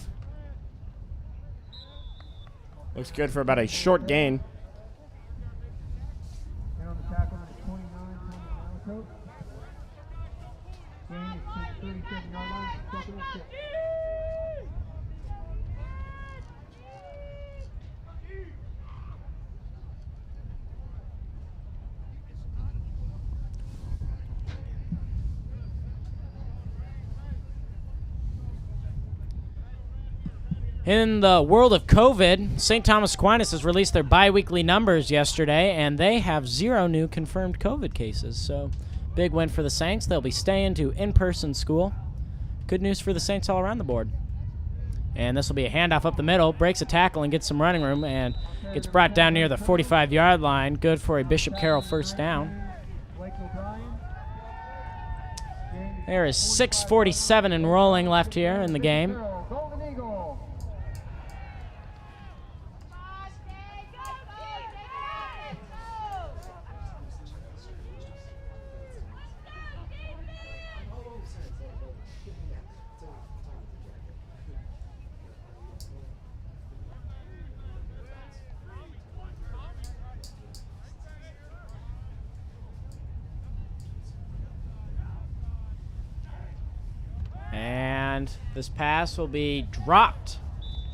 Looks good for about a short gain. And on the tackle, number 29, Thomas Aquinas. Gain is to the 37-yard line, 2nd and 6. In the world of COVID, St. Thomas Aquinas has released their bi-weekly numbers yesterday, and they have 0 new confirmed COVID cases. So, big win for the Saints. They'll be staying to in-person school. Good news for the Saints all around the board. And this will be a handoff up the middle, breaks a tackle and gets some running room, and gets brought down near the 45-yard line. Good for a Bishop Carroll first down. There is 6:47 and rolling left here in the game. And this pass will be dropped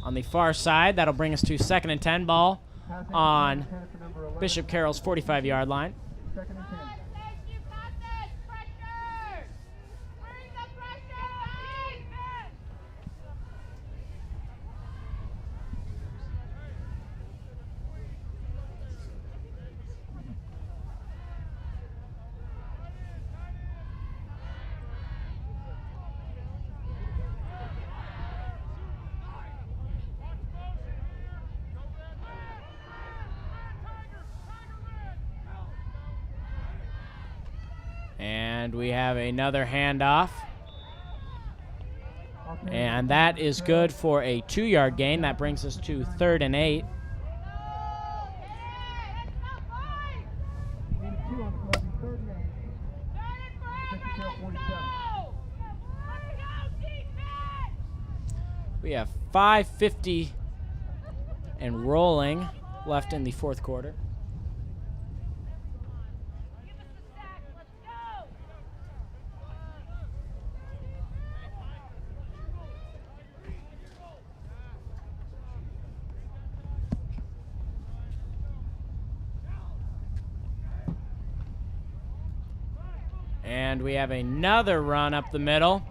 on the far side. That'll bring us to 2nd and 10 ball on Bishop Carroll's 45-yard line. 2nd and 10. And we have another handoff. And that is good for a 2-yard gain. That brings us to 3rd and 8. We have 5:50 and rolling left in the 4th quarter. And we have another run up the middle.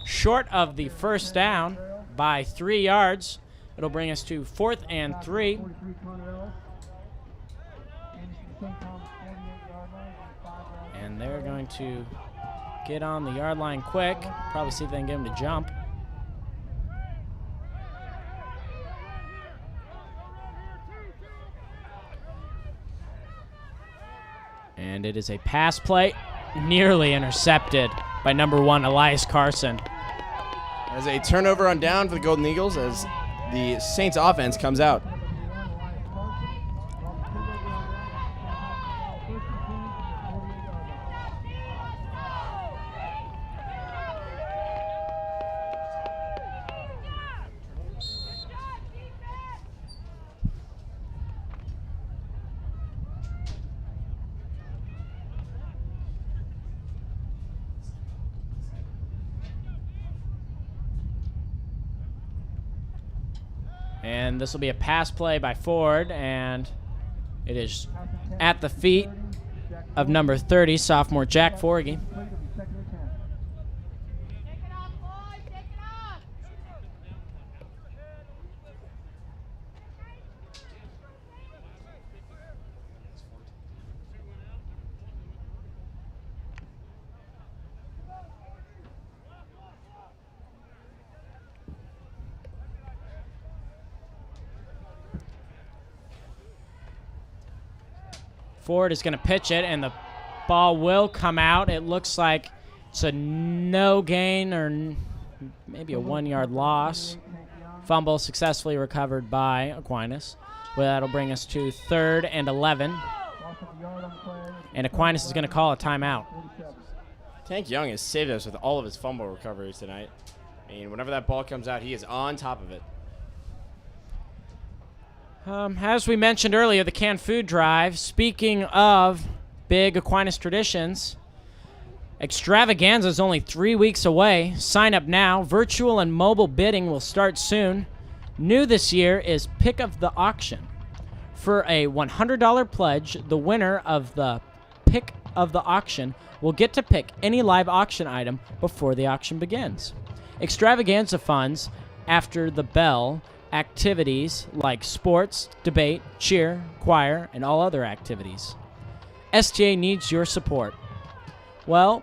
Short of the first down by 3 yards. It'll bring us to 4th and 3. And they're going to get on the yard line quick. Probably see if they can get him to jump. And it is a pass play, nearly intercepted by number 1, Elias Carson. As a turnover on down for the Golden Eagles as the Saints offense comes out. And this will be a pass play by Ford, and it is at the feet of number 30, sophomore Jack Forgy. Ford is going to pitch it, and the ball will come out. It looks like it's a no gain or maybe a 1-yard loss. Fumble successfully recovered by Aquinas. Well, that'll bring us to 3rd and 11. And Aquinas is going to call a timeout. Tank Young has saved us with all of his fumble recoveries tonight. I mean, whenever that ball comes out, he is on top of it. As we mentioned earlier, the canned food drive. Speaking of big Aquinas traditions, Extravaganza is only 3 weeks away. Sign up now. Virtual and mobile bidding will start soon. New this year is Pick of the Auction. For a $100 pledge, the winner of the Pick of the Auction will get to pick any live auction item before the auction begins. Extravaganza funds after the bell activities like sports, debate, cheer, choir, and all other activities. STA needs your support. Well,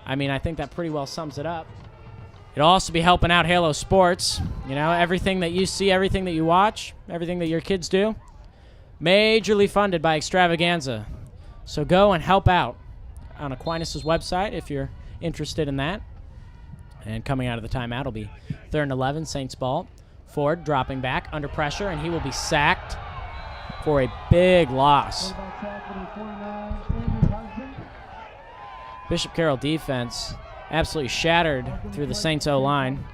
I mean, I think that pretty well sums it up. It'll also be helping out Halo Sports. You know, everything that you see, everything that you watch, everything that your kids do, majorly funded by Extravaganza. So go and help out on Aquinas' website if you're interested in that. And coming out of the timeout will be 3rd and 11, Saints ball. Ford dropping back under pressure, and he will be sacked for a big loss. Bishop Carroll defense absolutely shattered through the Saints O-line.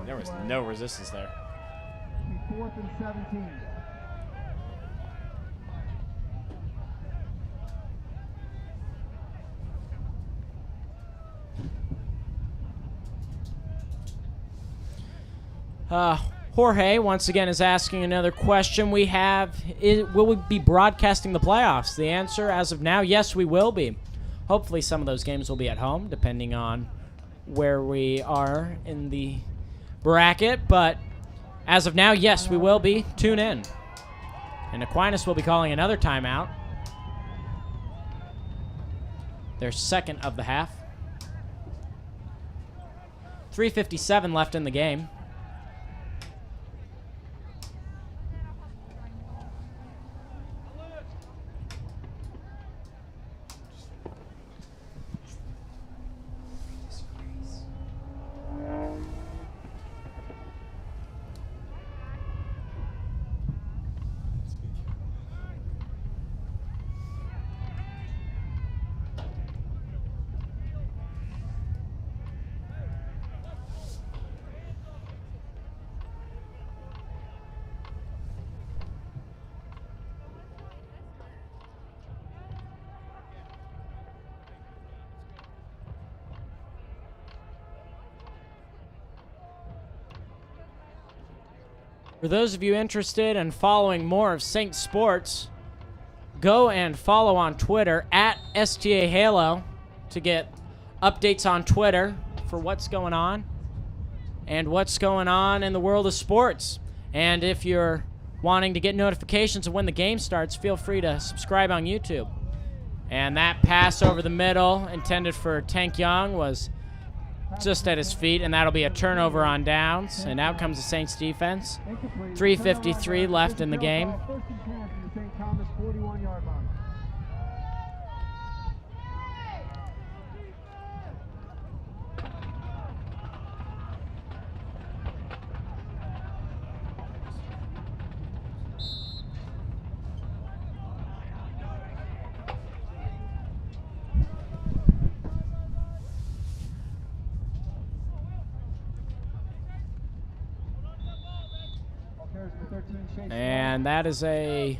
There was no resistance there. 4th and 17. Jorge, once again, is asking another question we have. Will we be broadcasting the playoffs? The answer, as of now, yes, we will be. Hopefully some of those games will be at home, depending on where we are in the bracket. But as of now, yes, we will be. Tune in. And Aquinas will be calling another timeout. Their second of the half. 3:57 left in the game. For those of you interested in following more of Saints sports, go and follow on Twitter at STA Halo to get updates on Twitter for what's going on and what's going on in the world of sports. And if you're wanting to get notifications of when the game starts, feel free to subscribe on YouTube. And that pass over the middle intended for Tank Young was just at his feet, and that'll be a turnover on downs. And out comes the Saints defense. 3:53 left in the game. First and 10 from the St. Thomas 41-yard line. And that is a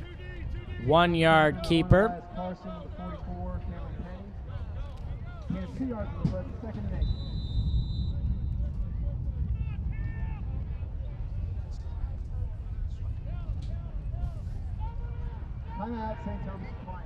1-yard keeper. Carson, the 44, Cameron Penny. And 2 yards on the play, second and 8. Timeout, St. Thomas flying.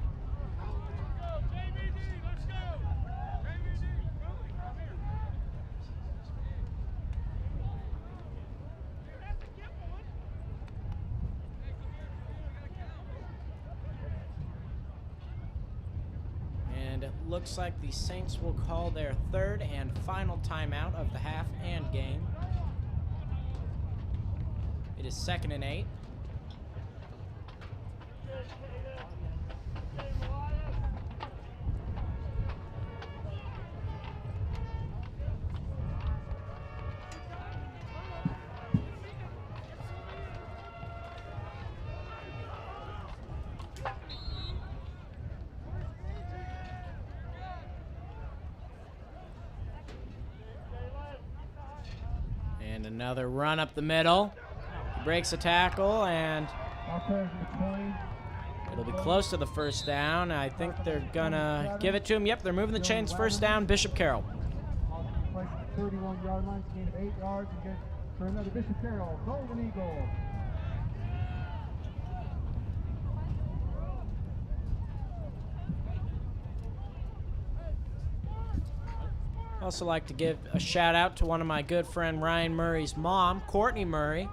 And it looks like the Saints will call their third and final timeout of the half and game. It is 2nd and 8. And another run up the middle. Breaks a tackle, and it'll be close to the first down. I think they're going to give it to him. Yep, they're moving the chains. First down, Bishop Carroll. 31-yard line, gain of 8 yards, and get for another Bishop Carroll, Golden Eagle. Also like to give a shout out to one of my good friend Ryan Murray's mom, Courtney Murray.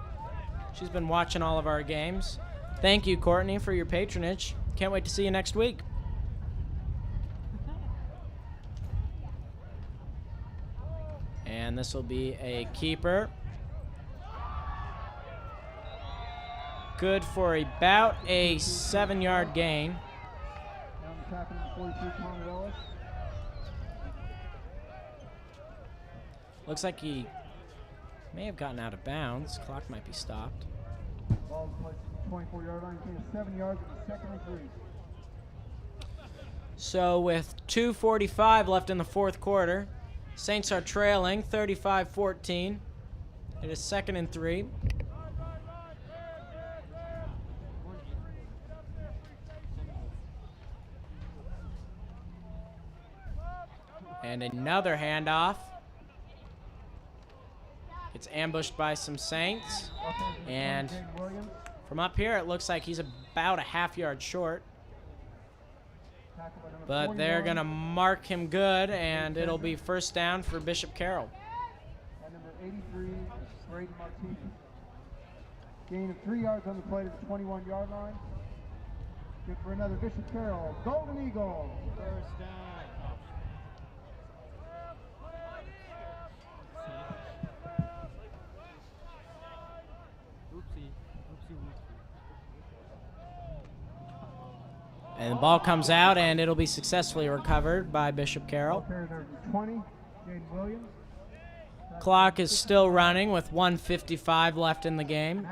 She's been watching all of our games. Thank you, Courtney, for your patronage. Can't wait to see you next week. And this will be a keeper. Good for about a 7-yard gain. Down the tackle, 43, Connor Ellis. Looks like he may have gotten out of bounds. Clock might be stopped. Ball placed at the 24-yard line, gain of 7 yards, and second and 3. So with 2:45 left in the fourth quarter, Saints are trailing 35-14. It is 2nd and 3. And another handoff. It's ambushed by some Saints. And from up here, it looks like he's about a half-yard short. But they're going to mark him good, and it'll be first down for Bishop Carroll. And number 83, Braden Martinez. Gain of 3 yards on the play to the 21-yard line. Good for another Bishop Carroll, Golden Eagle. First down. And the ball comes out, and it'll be successfully recovered by Bishop Carroll. 20, Jaden Williams. Clock is still running with 1:55 left in the game.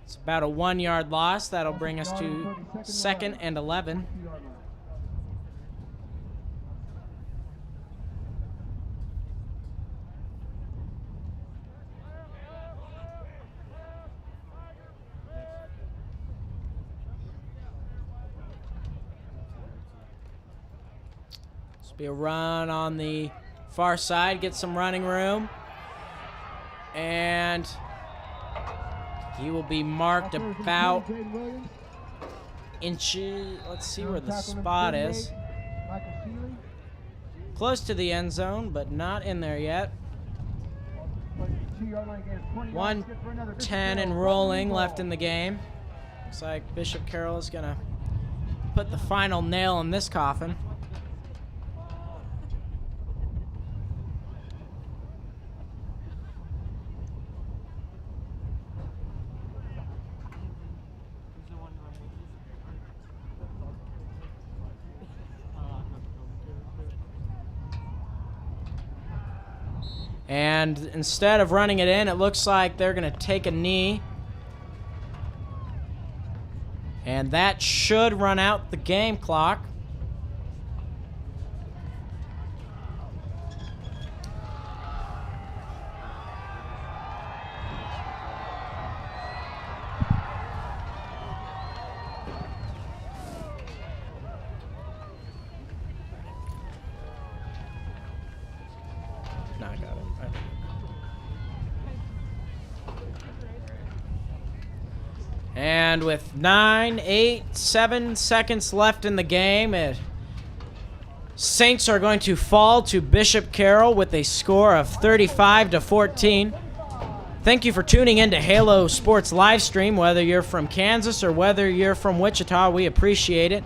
It's about a 1-yard loss. That'll bring us to 2nd and 11. Be a run on the far side, get some running room. And He will be marked Offers for about Jaden Williams. inches. Let's see where the Tackle number spot 38, is. Michael Shealy. Close to the end zone, but not in there yet. 2-yard line again. 20 yards, 1:10 good for another. Bishop and Carroll, rolling ball. left in the game. Looks like Bishop Carroll is going to put the final nail in this coffin. And instead of running it in, it looks like they're going to take a knee. And that should run out the game clock. No, I got it. And with 9, 8, 7 seconds left in the game, Saints are going to fall to Bishop Carroll with a score of 35-14. Thank you for tuning in to Halo Sports Livestream. Whether you're from Kansas or whether you're from Wichita, we appreciate it.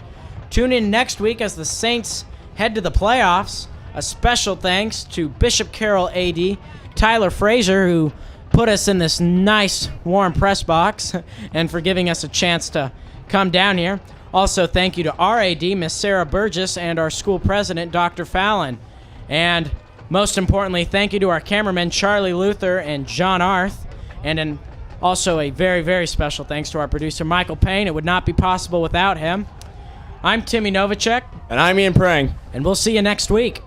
Tune in next week as the Saints head to the playoffs. A special thanks to Bishop Carroll AD, Tyler Frazier, who put us in this nice warm press box and for giving us a chance to come down here. Also, thank you to our AD, Miss Sarah Burgess, and our school president, Dr. Fallon. And most importantly, thank you to our cameramen, Charlie Luther and John Arth. And also a very, very special thanks to our producer, Michael Payne. It would not be possible without him. I'm Timmy Novacek. And I'm Ian Prang. And we'll see you next week.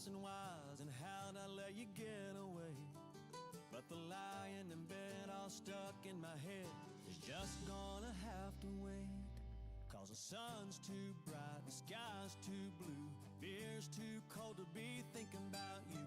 and whys and how'd I let you get away? But the lying in bed all stuck in my head is just gonna have to wait. Cause the sun's too bright, the sky's too blue, beer's too cold to be thinking about you.